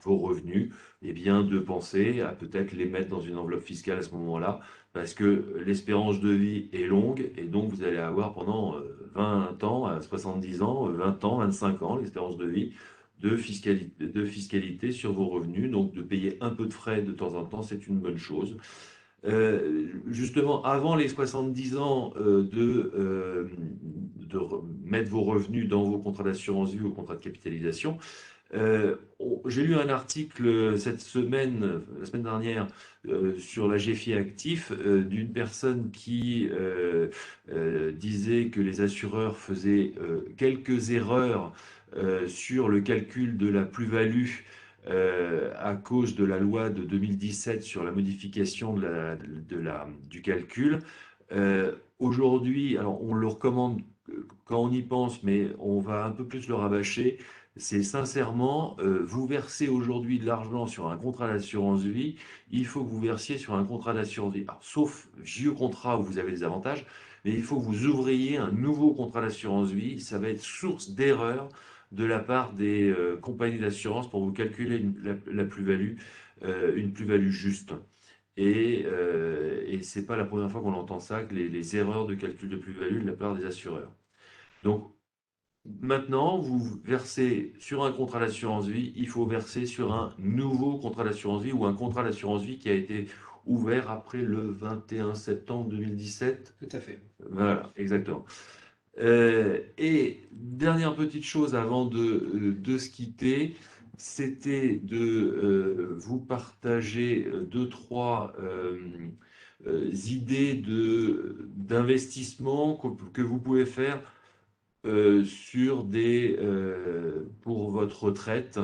revenus, eh bien de penser à peut-être les mettre dans une enveloppe fiscale à ce moment-là, parce que l'espérance de vie est longue et donc vous allez avoir pendant 20 ans, à 70 ans, 20 ans, 25 ans, l'espérance de vie de fiscalité sur vos revenus. Donc de payer un peu de frais de temps en temps, c'est une bonne chose. Justement, avant les 70 ans, mettre vos revenus dans vos contrats d'assurance vie ou contrats de capitalisation. J'ai lu un article cette semaine, la semaine dernière, sur la GFI Actif, d'une personne qui disait que les assureurs faisaient quelques erreurs sur le calcul de la plus-value à cause de la loi de 2017 sur la modification du calcul. Aujourd'hui, alors on le recommande quand on y pense, mais on va un peu plus le rabâcher. C'est sincèrement, vous versez aujourd'hui de l'argent sur un contrat d'assurance vie, il faut que vous versiez sur un contrat d'assurance vie. Alors, sauf vieux contrat où vous avez des avantages, mais il faut que vous ouvriez un nouveau contrat d'assurance vie. Ça va être source d'erreur de la part des compagnies d'assurance pour vous calculer la plus-value, une plus-value juste. Et ce n'est pas la première fois qu'on entend ça, que les erreurs de calcul de plus-value de la part des assureurs. Donc, maintenant, vous versez sur un contrat d'assurance vie, il faut verser sur un nouveau contrat d'assurance vie ou un contrat d'assurance vie qui a été ouvert après le 21 septembre 2017. Tout à fait. Voilà, exactement. Et dernière petite chose avant de se quitter, c'était de vous partager deux, trois idées d'investissement que vous pouvez faire pour votre retraite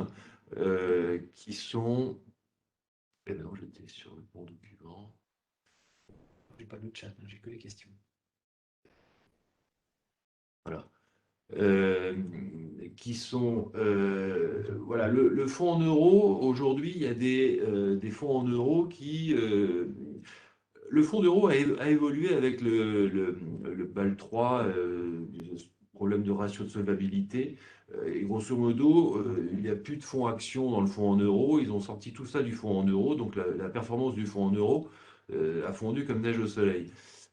qui sont... Eh ben non, j'étais sur le bon document. J'ai pas de chat, j'ai que les questions. Voilà. Qui sont voilà le fonds en euros. Aujourd'hui, il y a des fonds en euros qui le fonds d'euro a évolué avec le BAL 3, problème de ratio de solvabilité. Et grosso modo, il n'y a plus de fonds actions dans le fonds en euros. Ils ont sorti tout ça du fonds en euros. Donc la performance du fonds en euros a fondu comme neige au soleil.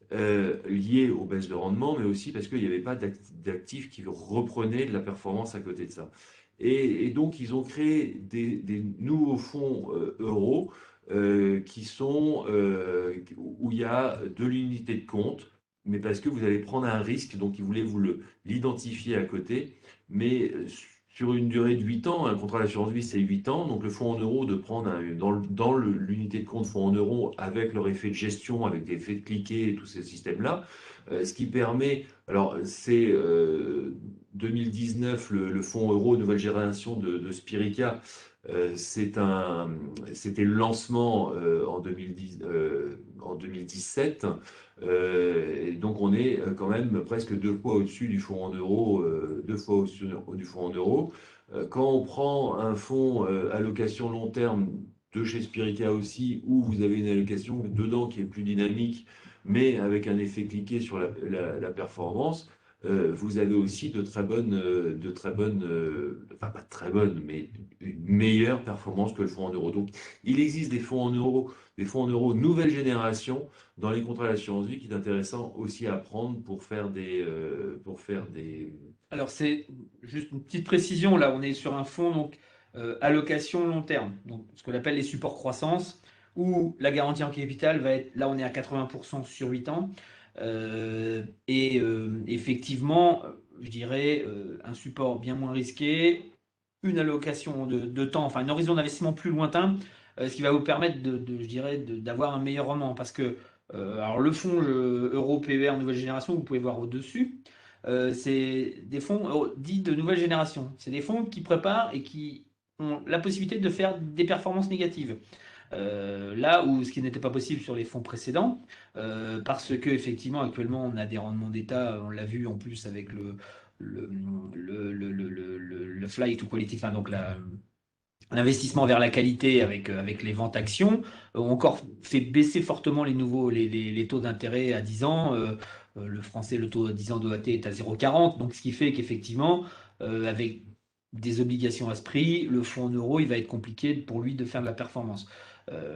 Lié aux baisses de rendement, mais aussi parce qu'il n'y avait pas d'actifs qui reprenaient de la performance à côté de ça. Et donc, ils ont créé des nouveaux fonds euros où il y a de l'unité de compte, mais parce que vous allez prendre un risque, donc ils voulaient l'identifier à côté, mais sur une durée de 8 ans, un contrat d'assurance vie, c'est 8 ans, donc le fonds en euros, de prendre dans l'unité de compte fonds en euros avec leur effet de gestion, avec des effets de cliquet et tous ces systèmes-là, ce qui permet, alors c'est 2019, le fonds euro nouvelle génération de Spirica, c'était le lancement en 2017. Et donc on est quand même presque deux fois au-dessus du fonds en euros, deux fois au-dessus du fonds en euros. Quand on prend un fonds allocation long terme de chez Spirica aussi, où vous avez une allocation dedans qui est plus dynamique, mais avec un effet cliqué sur la performance, vous avez aussi enfin pas très bonnes, mais une meilleure performance que le fonds en euros. Donc il existe des fonds en euros nouvelle génération dans les contrats d'assurance vie qui est intéressant aussi à prendre pour faire des. Alors, c'est juste une petite précision. Là, on est sur un fonds, donc, allocation long terme. Donc, ce qu'on appelle les supports croissance, où la garantie en capital va être, là, on est à 80% sur 8 ans. Effectivement, je dirais un support bien moins risqué, une allocation de temps, enfin, un horizon d'investissement plus lointain, ce qui va vous permettre je dirais, d'avoir un meilleur rendement. Parce que, alors, le fonds Euro PER nouvelle génération, vous pouvez voir au-dessus. C'est des fonds dits de nouvelle génération. C'est des fonds qui préparent et qui ont la possibilité de faire des performances négatives. Là où ce qui n'était pas possible sur les fonds précédents, parce que effectivement actuellement on a des rendements d'État, on l'a vu en plus avec le flight to quality, enfin donc l'investissement vers la qualité avec les ventes actions, ont encore fait baisser fortement les taux d'intérêt à 10 ans. Le français, le taux à 10 ans d'OAT est à 0,40. Donc, ce qui fait qu'effectivement, avec des obligations à ce prix, le fonds en euros, il va être compliqué pour lui de faire de la performance.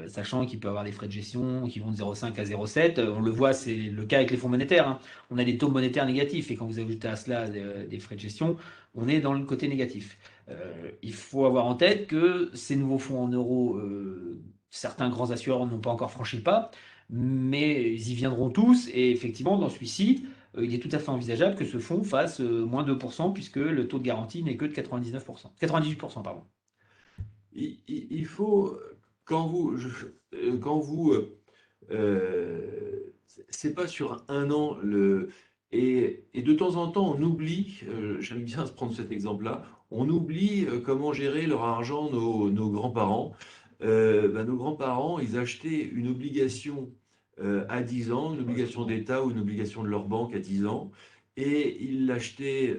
Sachant qu'il peut avoir des frais de gestion qui vont de 0,5 à 0,7. On le voit, c'est le cas avec les fonds monétaires, hein. On a des taux monétaires négatifs et quand vous ajoutez à cela des frais de gestion, on est dans le côté négatif. Il faut avoir en tête que ces nouveaux fonds en euros, certains grands assureurs n'ont pas encore franchi le pas, mais ils y viendront tous. Et effectivement, dans celui-ci, il est tout à fait envisageable que ce fonds fasse moins 2%, puisque le taux de garantie n'est que de 99%, 98%, pardon. Il faut, quand vous c'est pas sur un an, et de temps en temps, on oublie, j'aime bien se prendre cet exemple-là, on oublie comment gérer leur argent, nos grands-parents. Nos grands-parents, ils achetaient une obligation à 10 ans, une obligation d'État ou une obligation de leur banque à 10 ans, et ils l'achetaient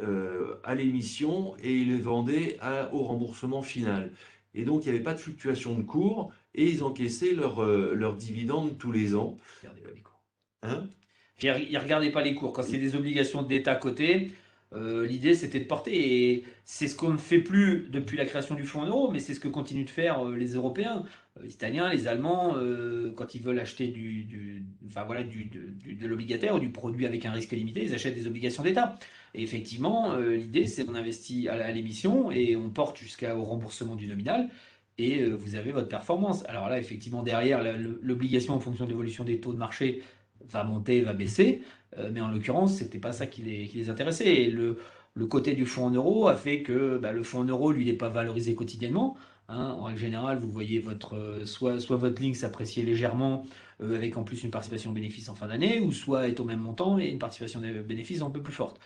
à l'émission et ils les vendaient au remboursement final. Et donc, il n'y avait pas de fluctuation de cours et ils encaissaient leurs dividendes tous les ans. Regardez pas les cours. Hein? Puis, ils ne regardaient pas les cours. Quand c'est des obligations d'État cotées, l'idée c'était de porter. Et c'est ce qu'on ne fait plus depuis la création du fonds en euros, mais c'est ce que continuent de faire les Européens, les Italiens, les Allemands, quand ils veulent acheter enfin, voilà, de l'obligataire ou du produit avec un risque limité, ils achètent des obligations d'État. Et effectivement, l'idée c'est qu'on investit à l'émission et on porte jusqu'au remboursement du nominal. et vous avez votre performance. Alors là, effectivement, derrière, l'obligation en fonction de l'évolution des taux de marché va monter, va baisser, mais en l'occurrence, c'était pas ça qui les intéressait. Et le côté du fonds en euros a fait que bah, le fonds en euros, lui, n'est pas valorisé quotidiennement. Hein. En règle générale, vous voyez soit votre ligne s'apprécier légèrement avec en plus une participation bénéfice en fin d'année, ou soit est au même montant et une participation des bénéfices un peu plus forte.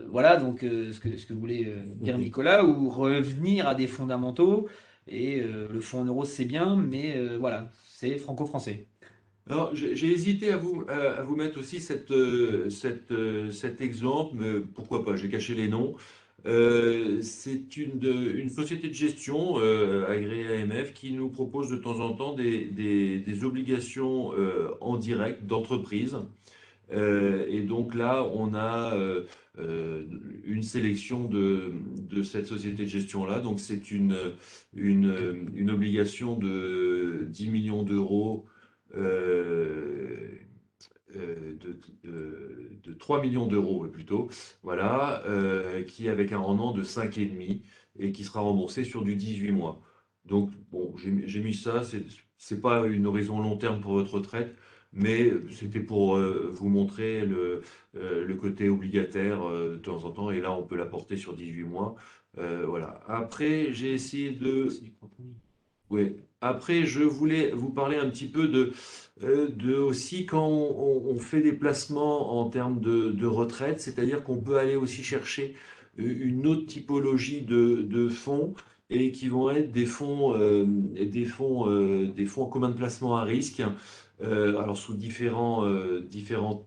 Voilà donc ce que voulait dire Ok. Nicolas, ou revenir à des fondamentaux. Et le fonds en euros, c'est bien, mais voilà, c'est franco-français. Alors, j'ai hésité à vous mettre aussi cet exemple, mais pourquoi pas, j'ai caché les noms. C'est une société de gestion agréée AMF qui nous propose de temps en temps des obligations en direct d'entreprise. Et donc là, on a euh, une sélection de cette société de gestion-là. Donc c'est une obligation de 10 millions d'euros, euh, de 3 millions d'euros plutôt, voilà, qui avec un rendement de 5,5 et qui sera remboursé sur du 18 mois. Donc bon, j'ai mis ça, c'est pas une horizon long terme pour votre retraite, mais c'était pour vous montrer le côté obligataire de temps en temps, et là on peut l'apporter sur 18 mois. Voilà. Après, j'ai essayé de C'est du compromis. oui. Après, je voulais vous parler un petit peu de aussi quand on fait des placements en termes de retraite, c'est-à-dire qu'on peut aller aussi chercher une autre typologie de fonds et qui vont être des fonds en commun de placement à risque. Alors sous différents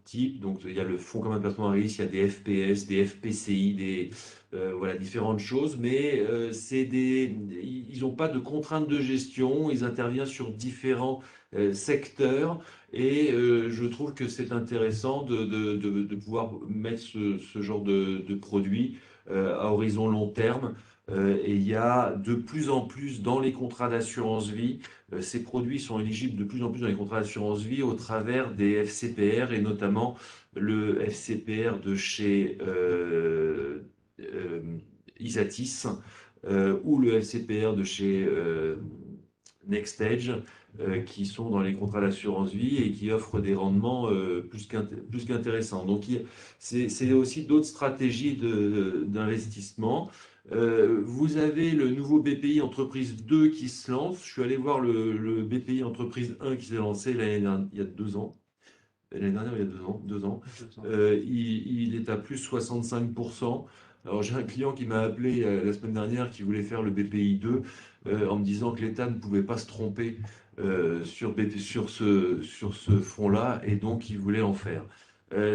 types. Donc il y a le fonds commun de placement à risque, il y a des FPS, des FPCI, voilà, différentes choses, mais ils n'ont pas de contraintes de gestion, ils interviennent sur différents secteurs, et je trouve que c'est intéressant de pouvoir mettre ce genre de produit à horizon long terme. Et il y a de plus en plus dans les contrats d'assurance vie, ces produits sont éligibles de plus en plus dans les contrats d'assurance vie au travers des FCPR, et notamment le FCPR de chez euh, Isatis, ou le FCPR de chez NextEdge, qui sont dans les contrats d'assurance vie et qui offrent des rendements plus qu'intéressants. Donc, c'est aussi d'autres stratégies d'investissement. Vous avez le nouveau BPI Entreprise 2 qui se lance. Je suis allé voir le BPI Entreprise 1 qui s'est lancé il y a 2 ans. L'année dernière, il y a 2 ans. 2 ans. 200. Il est à plus 65%. Alors, j'ai un client qui m'a appelé la semaine dernière qui voulait faire le BPI 2 en me disant que l'État ne pouvait pas se tromper sur ce fonds-là, et donc il voulait en faire.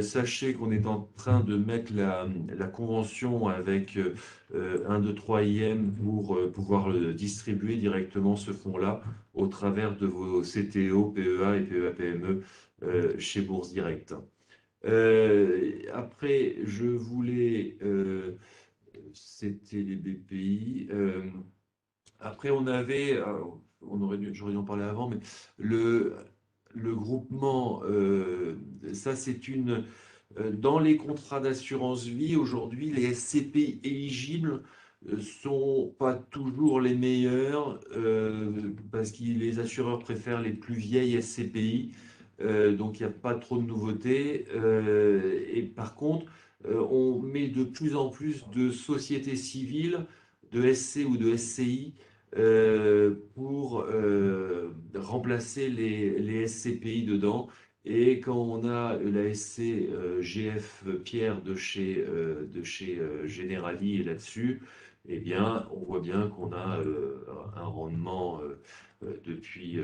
Sachez qu'on est en train de mettre la convention avec 1, 2, 3 IM pour pouvoir distribuer directement ce fonds-là au travers de vos CTO, PEA et PEA-PME chez Bourse Direct. Après, c'était les BPI. Après, j'aurais dû en parler avant, mais le, le groupement, ça c'est dans les contrats d'assurance vie, aujourd'hui, les SCPI éligibles sont pas toujours les meilleurs, parce que les assureurs préfèrent les plus vieilles SCPI, donc il n'y a pas trop de nouveautés. Et par contre, on met de plus en plus de sociétés civiles, de SC ou de SCI, pour remplacer les SCPI dedans. Et quand on a la SC GF Pierre de chez Generali là-dessus, eh bien, on voit bien qu'on a un rendement qui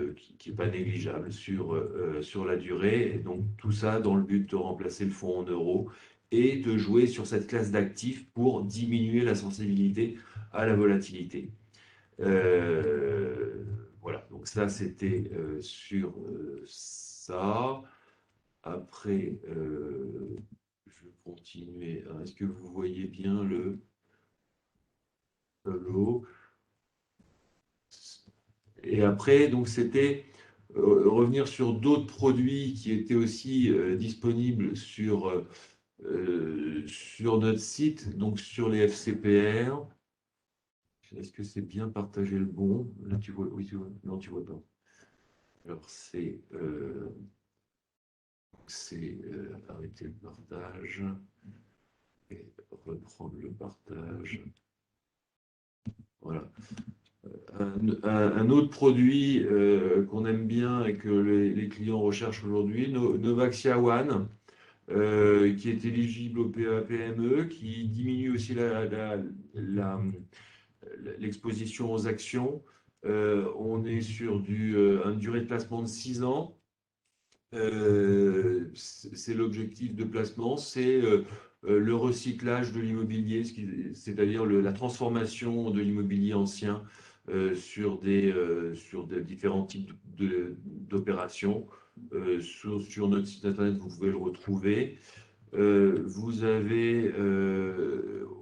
n'est pas négligeable sur la durée. Et donc, tout ça dans le but de remplacer le fonds en euros et de jouer sur cette classe d'actifs pour diminuer la sensibilité à la volatilité. Euh, voilà, donc ça c'était sur ça. Après, je vais continuer. Est-ce que vous voyez bien le tableau? Et après, donc c'était revenir sur d'autres produits qui étaient aussi disponibles sur notre site, donc sur les FCPR. est-ce que c'est bien partagé le bon? Là, tu vois, oui, tu vois, non, tu vois pas. Alors, arrêter le partage et reprendre le partage. Voilà. Un autre produit qu'on aime bien et que les clients recherchent aujourd'hui, Novaxia One, qui est éligible au PME, qui diminue aussi l'exposition aux actions. On est sur une durée de placement de 6 ans. C'est l'objectif de placement, c'est le recyclage de l'immobilier, c'est-à-dire la transformation de l'immobilier ancien sur des différents types d'opérations. Sur notre site internet, vous pouvez le retrouver. Vous avez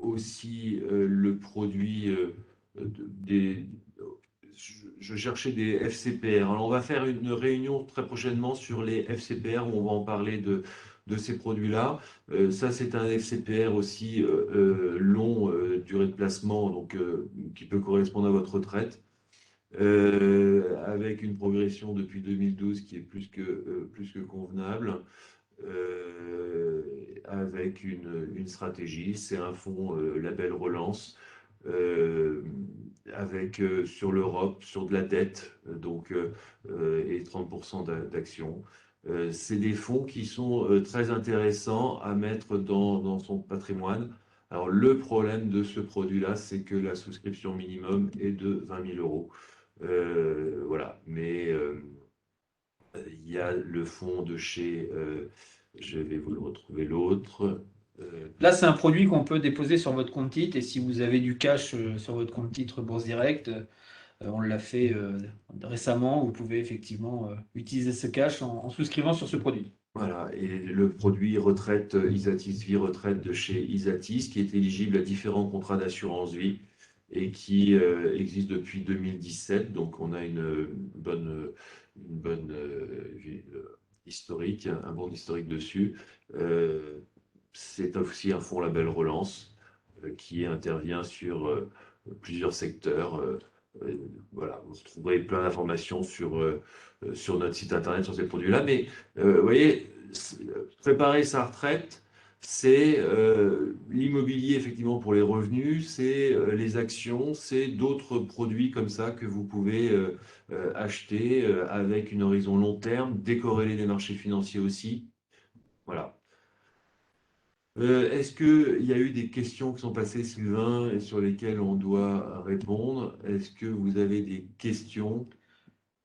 aussi le produit des. Je cherchais des FCPR. Alors, on va faire une réunion très prochainement sur les FCPR où on va en parler de ces produits-là. Ça, c'est un FCPR aussi long durée de placement, donc qui peut correspondre à votre retraite. Avec une progression depuis 2012 qui est plus que convenable. Avec une stratégie. C'est un fonds label relance avec sur l'Europe, sur de la dette, donc et 30% d'actions. C'est des fonds qui sont très intéressants à mettre dans son patrimoine. Alors, le problème de ce produit-là, c'est que la souscription minimum est de 20 000 euros. Voilà, mais il y a le fonds de chez, je vais vous le retrouver l'autre. Là, c'est un produit qu'on peut déposer sur votre compte titre et si vous avez du cash sur votre compte titre Bourse Direct, on l'a fait récemment, vous pouvez effectivement utiliser ce cash en souscrivant sur ce produit. Voilà, et le produit retraite Isatis Vie Retraite de chez Isatis, qui est éligible à différents contrats d'assurance vie et qui existe depuis 2017. Donc, on a une bonne historique, un bon historique dessus. C'est aussi un fonds label relance qui intervient sur plusieurs secteurs. Voilà, vous retrouverez plein d'informations sur notre site internet sur ces produits-là. Mais vous voyez, préparer sa retraite, c'est l'immobilier effectivement pour les revenus, c'est les actions, c'est d'autres produits comme ça que vous pouvez acheter avec une horizon long terme, décorréler des marchés financiers aussi. Voilà. Est-ce qu'il y a eu des questions qui sont passées, Sylvain, et sur lesquelles on doit répondre? Est-ce que vous avez des questions?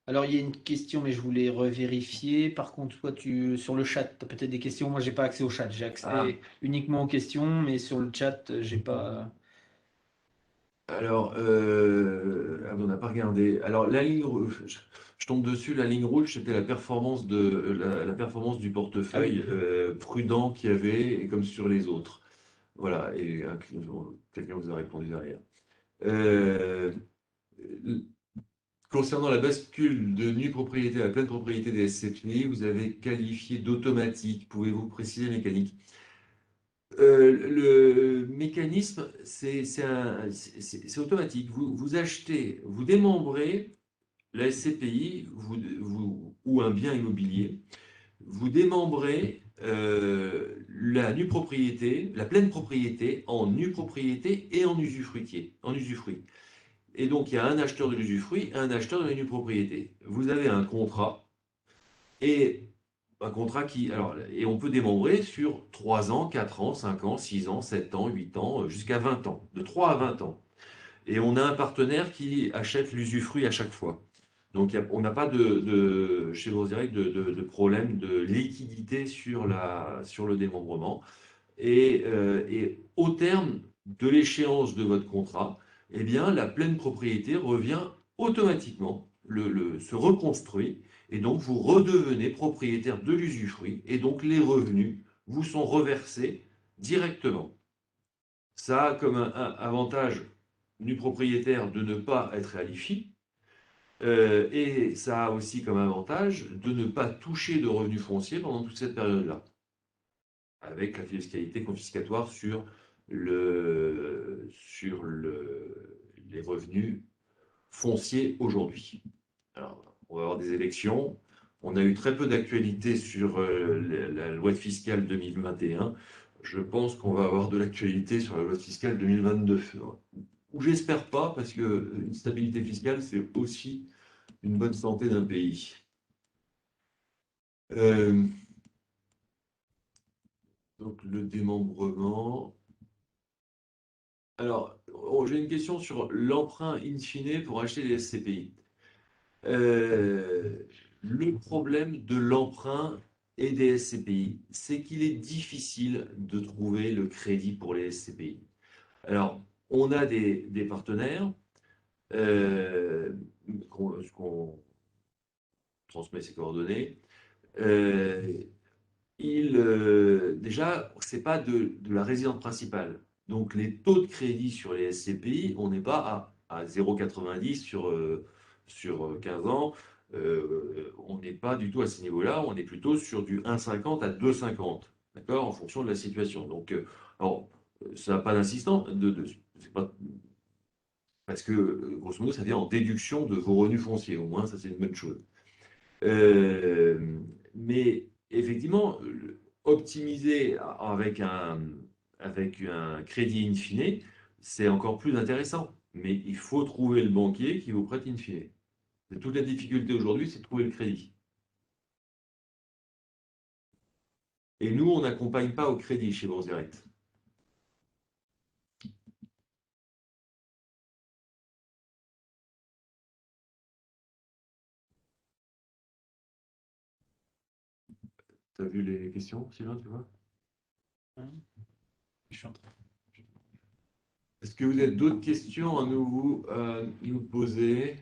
Alors, il y a une question, mais je voulais revérifier. Par contre, toi, sur le chat, tu as peut-être des questions. Moi, j'ai pas accès au chat. J'ai Ah, accès uniquement aux questions, mais sur le chat, j'ai pas. alors, on n'a pas regardé. Alors, la ligne rouge, je tombe dessus, la ligne rouge, c'était la performance du Ah oui. portefeuille prudent qu'il y avait, et comme sur les autres. Voilà, et quelqu'un vous a répondu derrière. Euh, Concernant la bascule de nue propriété à pleine propriété des SCPI, vous avez qualifié d'automatique. Pouvez-vous préciser la mécanique? Le mécanisme, c'est automatique. Vous achetez, vous démembrez la SCPI ou un bien immobilier, vous démembrez la nue propriété, la pleine propriété en nue propriété et en usufruit. Et donc, il y a un acheteur de l'usufruit et un acheteur de la nue propriété. Vous avez un contrat et un contrat et on peut démembrer sur 3 ans, 4 ans, 5 ans, 6 ans, 7 ans, 8 ans, jusqu'à 20 ans, de 3 à 20 ans. Et on a un partenaire qui achète l'usufruit à chaque fois. Donc, on n'a pas chez Bourse Direct de problème de liquidité sur le démembrement. Et au terme de l'échéance de votre contrat, eh bien, la pleine propriété revient automatiquement, se reconstruit, et donc vous redevenez propriétaire de l'usufruit, et donc les revenus vous sont reversés directement. Ça a comme un avantage du propriétaire de ne pas être à l'IFI, et ça a aussi comme avantage de ne pas toucher de revenus fonciers pendant toute cette période-là, avec la fiscalité confiscatoire sur les revenus fonciers aujourd'hui. Alors, on va avoir des élections. On a eu très peu d'actualité sur la loi fiscale 2021. Je pense qu'on va avoir de l'actualité sur la loi fiscale 2022. Ou j'espère pas, parce qu'une stabilité fiscale, c'est aussi une bonne santé d'un pays. Donc le démembrement. Alors, j'ai une question sur l'emprunt in fine pour acheter les SCPI. Le problème de l'emprunt et des SCPI, c'est qu'il est difficile de trouver le crédit pour les SCPI. Alors, on a des partenaires qu'on transmet ses coordonnées. Déjà, ce n'est pas de la résidence principale. Donc, les taux de crédit sur les SCPI, on n'est pas à 0,90 sur 15 ans. On n'est pas du tout à ce niveau-là. On est plutôt sur du 1,50 à 2,50, d'accord, en fonction de la situation. Donc, alors, ça n'a pas d'insistance, c'est pas, parce que, grosso modo, ça vient en déduction de vos revenus fonciers. Au moins, ça, c'est une bonne chose. Mais effectivement, optimiser avec un crédit in fine, c'est encore plus intéressant. Mais il faut trouver le banquier qui vous prête in fine. C'est toute la difficulté aujourd'hui, c'est de trouver le crédit. Et nous, on n'accompagne pas au crédit chez Bourse Direct. Tu as vu les questions, Sylvain, tu vois? Je suis en train. Est-ce que vous avez d'autres questions à nous poser?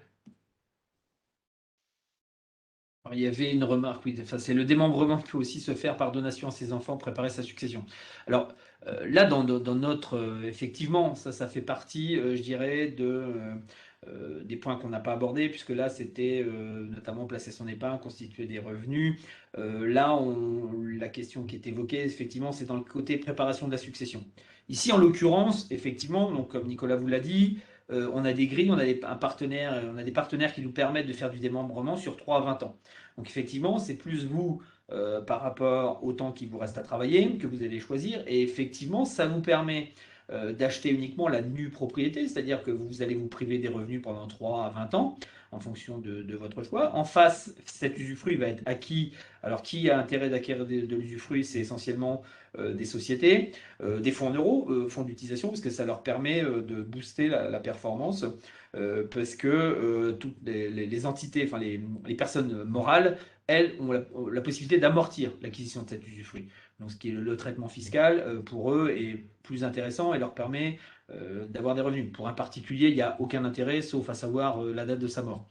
Alors, il y avait une remarque, oui, enfin, c'est le démembrement peut aussi se faire par donation à ses enfants, préparer sa succession. Alors là, dans notre, effectivement, ça fait partie, je dirais, des points qu'on n'a pas abordés, puisque là, c'était notamment placer son épargne, constituer des revenus. Là, la question qui est évoquée, effectivement, c'est dans le côté préparation de la succession. Ici, en l'occurrence, effectivement, donc, comme Nicolas vous l'a dit, on a des grilles, on a des partenaires qui nous permettent de faire du démembrement sur 3 à 20 ans. Donc effectivement, c'est plus vous par rapport au temps qui vous reste à travailler que vous allez choisir. Et effectivement, ça vous permet d'acheter uniquement la nue propriété, c'est-à-dire que vous allez vous priver des revenus pendant 3 à 20 ans en fonction de votre choix. En face, cet usufruit va être acquis. Alors, qui a intérêt d'acquérir de l'usufruit? C'est essentiellement des sociétés, des fonds en euros, fonds d'utilisation, parce que ça leur permet de booster la performance, parce que toutes les entités, enfin les personnes morales, elles ont la possibilité d'amortir l'acquisition de cet usufruit. Donc, ce qui est le traitement fiscal, pour eux, est plus intéressant et leur permet d'avoir des revenus. Pour un particulier, il n'y a aucun intérêt, sauf à savoir la date de sa mort.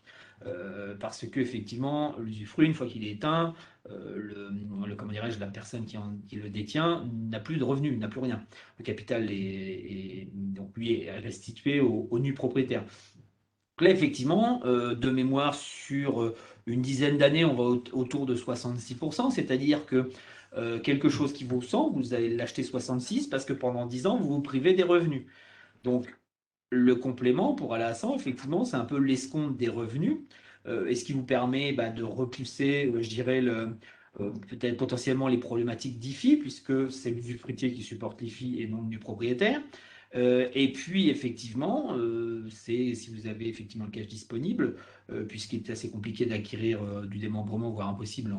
Parce que effectivement, l'usufruit, une fois qu'il est éteint, comment dirais-je, la personne qui le détient n'a plus de revenus, n'a plus rien. Le capital donc lui est restitué au nu propriétaire. Donc là, effectivement, de mémoire, sur une dizaine d'années, on va autour de 66%, c'est-à-dire que quelque chose qui vaut 100, vous allez l'acheter 66 parce que pendant 10 ans, vous vous privez des revenus. Donc, le complément pour aller à 100, effectivement, c'est un peu l'escompte des revenus, et ce qui vous permet de repousser, je dirais, peut-être potentiellement les problématiques d'IFI, puisque c'est l'usufruitier qui supporte l'IFI et non du propriétaire. Et puis, effectivement, si vous avez effectivement le cash disponible, puisqu'il est assez compliqué d'acquérir du démembrement, voire impossible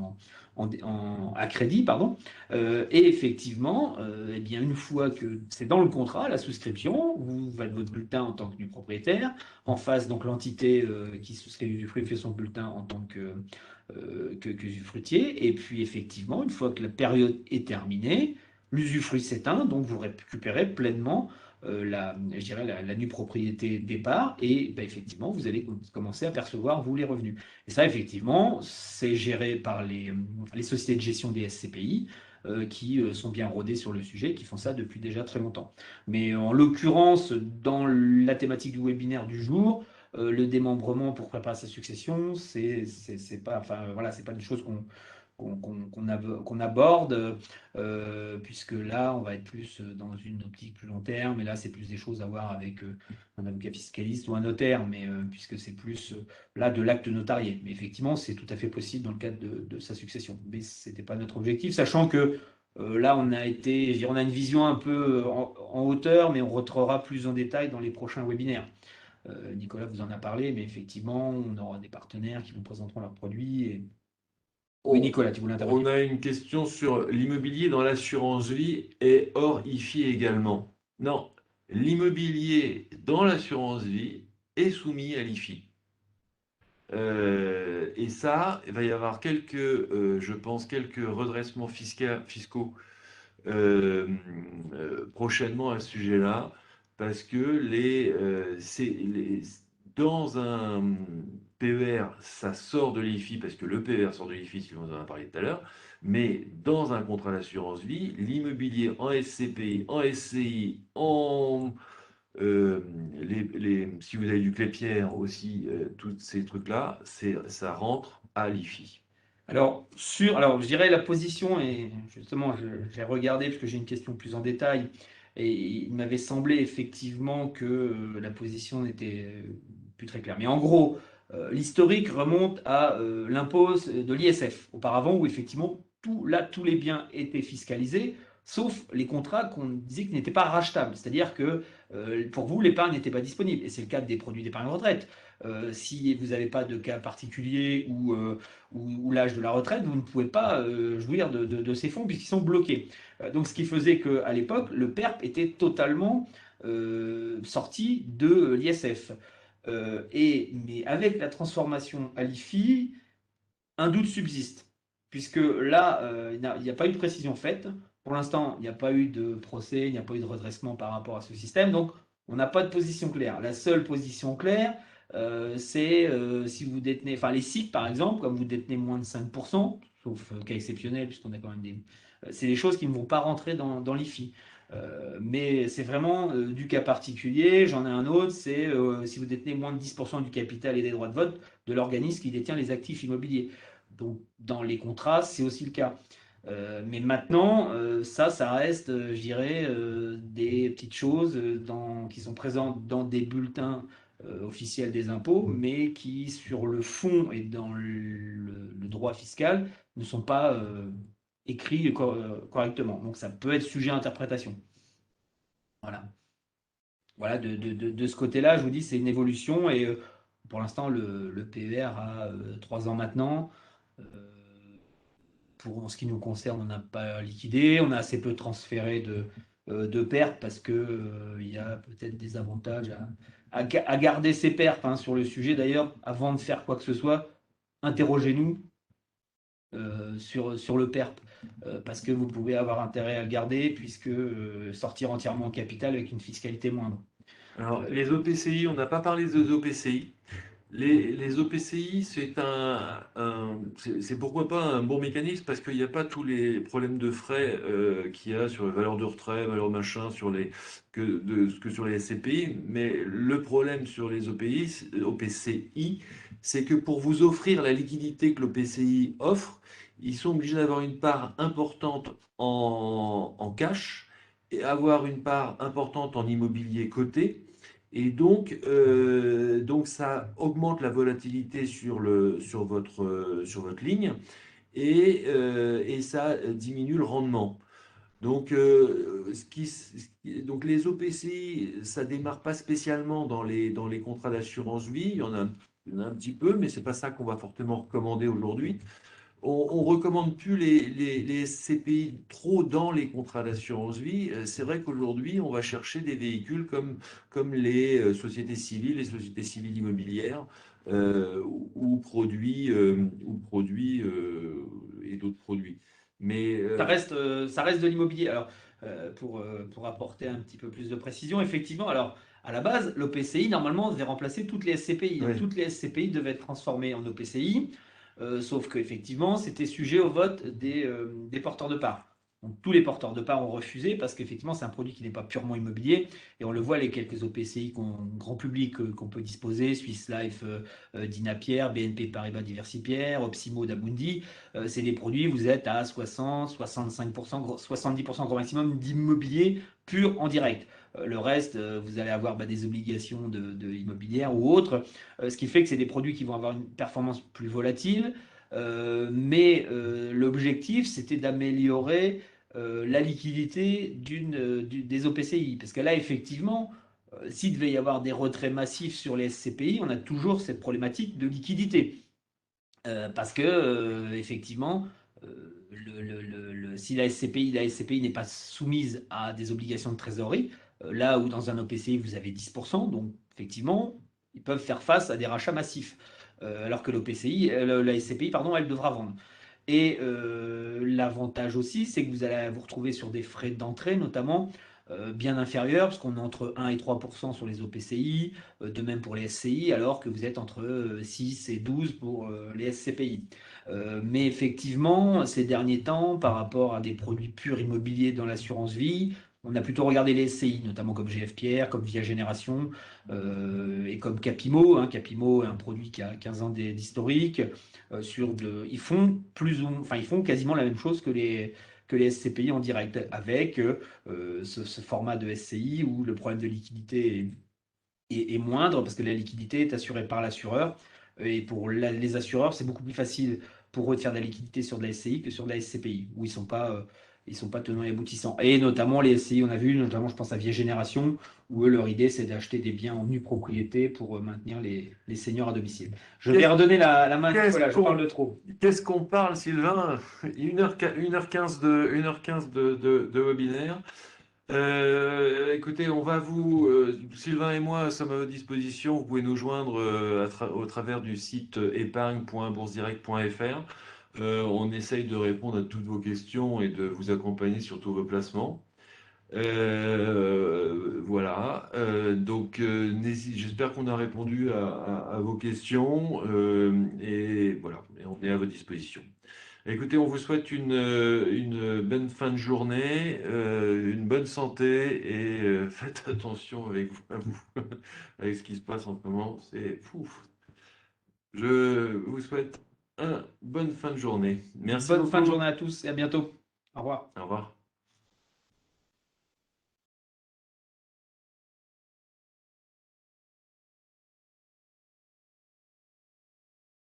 à crédit, pardon. Et effectivement, eh bien, une fois que c'est dans le contrat, la souscription, vous faites votre bulletin en tant que nu propriétaire. En face, donc l'entité qui souscrit l'usufruit fait son bulletin en tant qu'usufruitier. Et puis, effectivement, une fois que la période est terminée, l'usufruit s'éteint, donc vous récupérez pleinement je dirais la nue propriété départ, et effectivement, vous allez commencer à percevoir, vous, les revenus. Et ça, effectivement, c'est géré par les sociétés de gestion des SCPI, qui sont bien rodées sur le sujet, qui font ça depuis déjà très longtemps. Mais en l'occurrence, dans la thématique du webinaire du jour, le démembrement pour préparer sa succession, c'est pas, enfin, voilà, c'est pas une chose qu'on aborde, puisque là, on va être plus dans une optique plus long terme, et là, c'est plus des choses à voir avec un avocat fiscaliste ou un notaire, mais puisque c'est plus là de l'acte notarié. Mais effectivement, c'est tout à fait possible dans le cadre de sa succession. Mais ce n'était pas notre objectif, sachant que là, on a été, je dirais, on a une vision un peu en hauteur, mais on rentrera plus en détail dans les prochains webinaires. Nicolas vous en a parlé, mais effectivement, on aura des partenaires qui vous présenteront leurs produits. Oui, On, Nicolas, tu voulais on intervenir. a une question sur l'immobilier dans l'assurance vie et hors IFI également. Non, l'immobilier dans l'assurance vie est soumis à l'IFI. Et ça, il va y avoir je pense, quelques redressements fiscaux euh, prochainement à ce sujet-là, parce que dans un PER, ça sort de l'IFI, parce que le PER sort de l'IFI, si on en a parlé tout à l'heure, mais dans un contrat d'assurance vie, l'immobilier en SCPI, en SCI, euh, si vous avez du clépierre aussi, tous ces trucs-là, ça rentre à l'IFI. Alors, je dirais la position, et justement, j'ai regardé parce que j'ai une question plus en détail, et il m'avait semblé effectivement que la position n'était plus très claire. Mais en gros, l'historique remonte à l'impôt de l'ISF, auparavant où effectivement, tous les biens étaient fiscalisés, sauf les contrats qu'on disait qu'ils n'étaient pas rachetables. C'est-à-dire que pour vous, l'épargne n'était pas disponible. Et c'est le cas des produits d'épargne retraite. Si vous n'avez pas de cas particulier ou l'âge de la retraite, vous ne pouvez pas jouir de ces fonds puisqu'ils sont bloqués. Donc, ce qui faisait qu'à l'époque, le PERP était totalement sorti de l'ISF. Mais avec la transformation à l'IFI, un doute subsiste, puisque là, il n'y a pas eu de précision faite. Pour l'instant, il n'y a pas eu de procès, il n'y a pas eu de redressement par rapport à ce système, donc on n'a pas de position claire. La seule position claire, c'est si vous détenez, enfin les sites par exemple, comme vous détenez moins de 5%, sauf cas exceptionnel, puisqu'on a quand même c'est des choses qui ne vont pas rentrer dans l'IFI. Mais c'est vraiment du cas particulier. J'en ai un autre, c'est si vous détenez moins de 10% du capital et des droits de vote de l'organisme qui détient les actifs immobiliers. Donc, dans les contrats, c'est aussi le cas. Mais maintenant, ça reste, je dirais, des petites choses qui sont présentes dans des bulletins officiels des impôts, mais qui, sur le fond et dans le droit fiscal, ne sont pas écrits correctement. Donc, ça peut être sujet à interprétation. Voilà. Voilà, de ce côté-là, je vous dis, c'est une évolution et pour l'instant, le PER a 3 ans maintenant. Euh, en ce qui nous concerne, on n'a pas liquidé, on a assez peu transféré de pertes parce que il y a peut-être des avantages à garder ces pertes hein, sur le sujet. D'ailleurs, avant de faire quoi que ce soit, interrogez-nous sur le PERP parce que vous pouvez avoir intérêt à le garder puisque sortir entièrement en capital avec une fiscalité moindre. Alors, les OPCI, on n'a pas parlé des OPCI. Les OPCI, c'est pourquoi pas un bon mécanisme parce qu'il n'y a pas tous les problèmes de frais qu'il y a sur les valeurs de retrait, valeurs machin, que sur les SCPI. Mais le problème sur les OPCI, c'est que pour vous offrir la liquidité que l'OPCI offre, ils sont obligés d'avoir une part importante en cash et avoir une part importante en immobilier coté. Et donc ça augmente la volatilité sur votre ligne et ça diminue le rendement. Donc les OPCI, ça démarre pas spécialement dans les contrats d'assurance vie. Il y en a un petit peu, mais c'est pas ça qu'on va fortement recommander aujourd'hui. On ne recommande plus les SCPI trop dans les contrats d'assurance vie. C'est vrai qu'aujourd'hui, on va chercher des véhicules comme les sociétés civiles, les sociétés civiles immobilières ou produits, et d'autres produits. Mais Ça reste de l'immobilier. Alors, pour apporter un petit peu plus de précision, effectivement, alors à la base, l'OPCI, normalement, devait remplacer toutes les SCPI. Donc, ouais. toutes les SCPI devaient être transformées en OPCI, sauf qu'effectivement, c'était sujet au vote des porteurs de parts. Donc tous les porteurs de parts ont refusé parce qu'effectivement, c'est un produit qui n'est pas purement immobilier. Et on le voit, les quelques OPCI grand public qu'on peut disposer, Swiss Life d'Inapierre, BNP Paribas Diversipierre, Opsimo d'Amundi, c'est des produits, vous êtes à 60, 65%, 70% grand maximum d'immobilier pur en direct. Le reste, vous allez avoir des obligations immobilières ou autres, ce qui fait que c'est des produits qui vont avoir une performance plus volatile. Mais l'objectif, c'était d'améliorer la liquidité des OPCI. Parce que là, effectivement, s'il devait y avoir des retraits massifs sur les SCPI, on a toujours cette problématique de liquidité. Parce que, effectivement, si la SCPI n'est pas soumise à des obligations de trésorerie, là où dans un OPCI, vous avez 10%, donc effectivement, ils peuvent faire face à des rachats massifs. Alors que la SCPI, pardon, elle devra vendre. Et l'avantage aussi, c'est que vous allez vous retrouver sur des frais d'entrée, notamment bien inférieurs, parce qu'on est entre 1 et 3% sur les OPCI, de même pour les SCI, alors que vous êtes entre 6 et 12 pour les SCPI. Mais effectivement, ces derniers temps, par rapport à des produits purs immobiliers dans l'assurance vie, on a plutôt regardé les SCI, notamment comme GF Pierre, comme Via Génération et comme Capimo. Capimo est un produit qui a 15 ans d'historique. Ils font quasiment la même chose que les SCPI en direct, avec ce format de SCI où le problème de liquidité est moindre parce que la liquidité est assurée par l'assureur. Et pour les assureurs, c'est beaucoup plus facile pour eux de faire de la liquidité sur de la SCI que sur de la SCPI, où ils sont pas tenants et aboutissants. Et notamment les SCI, on a vu, notamment je pense à Vieille Génération, où eux, leur idée, c'est d'acheter des biens en nue propriété pour maintenir les seniors à domicile. Je vais redonner la main à Nicolas, je parle de trop. Qu'est-ce qu'on parle, Sylvain? 1h15 de webinaire. Écoutez, Sylvain et moi sommes à votre disposition. Vous pouvez nous joindre au travers du site épargne.boursedirect.fr. On essaye de répondre à toutes vos questions et de vous accompagner sur tous vos placements. Voilà. Donc, j'espère qu'on a répondu à vos questions. Et voilà, et on est à votre disposition. Écoutez, on vous souhaite une bonne fin de journée, une bonne santé et faites attention à vous, avec ce qui se passe en ce moment. C'est fou. Je vous souhaite une bonne fin de journée. Merci Bonne fin de beaucoup. journée à tous et à bientôt. Au revoir. Au revoir.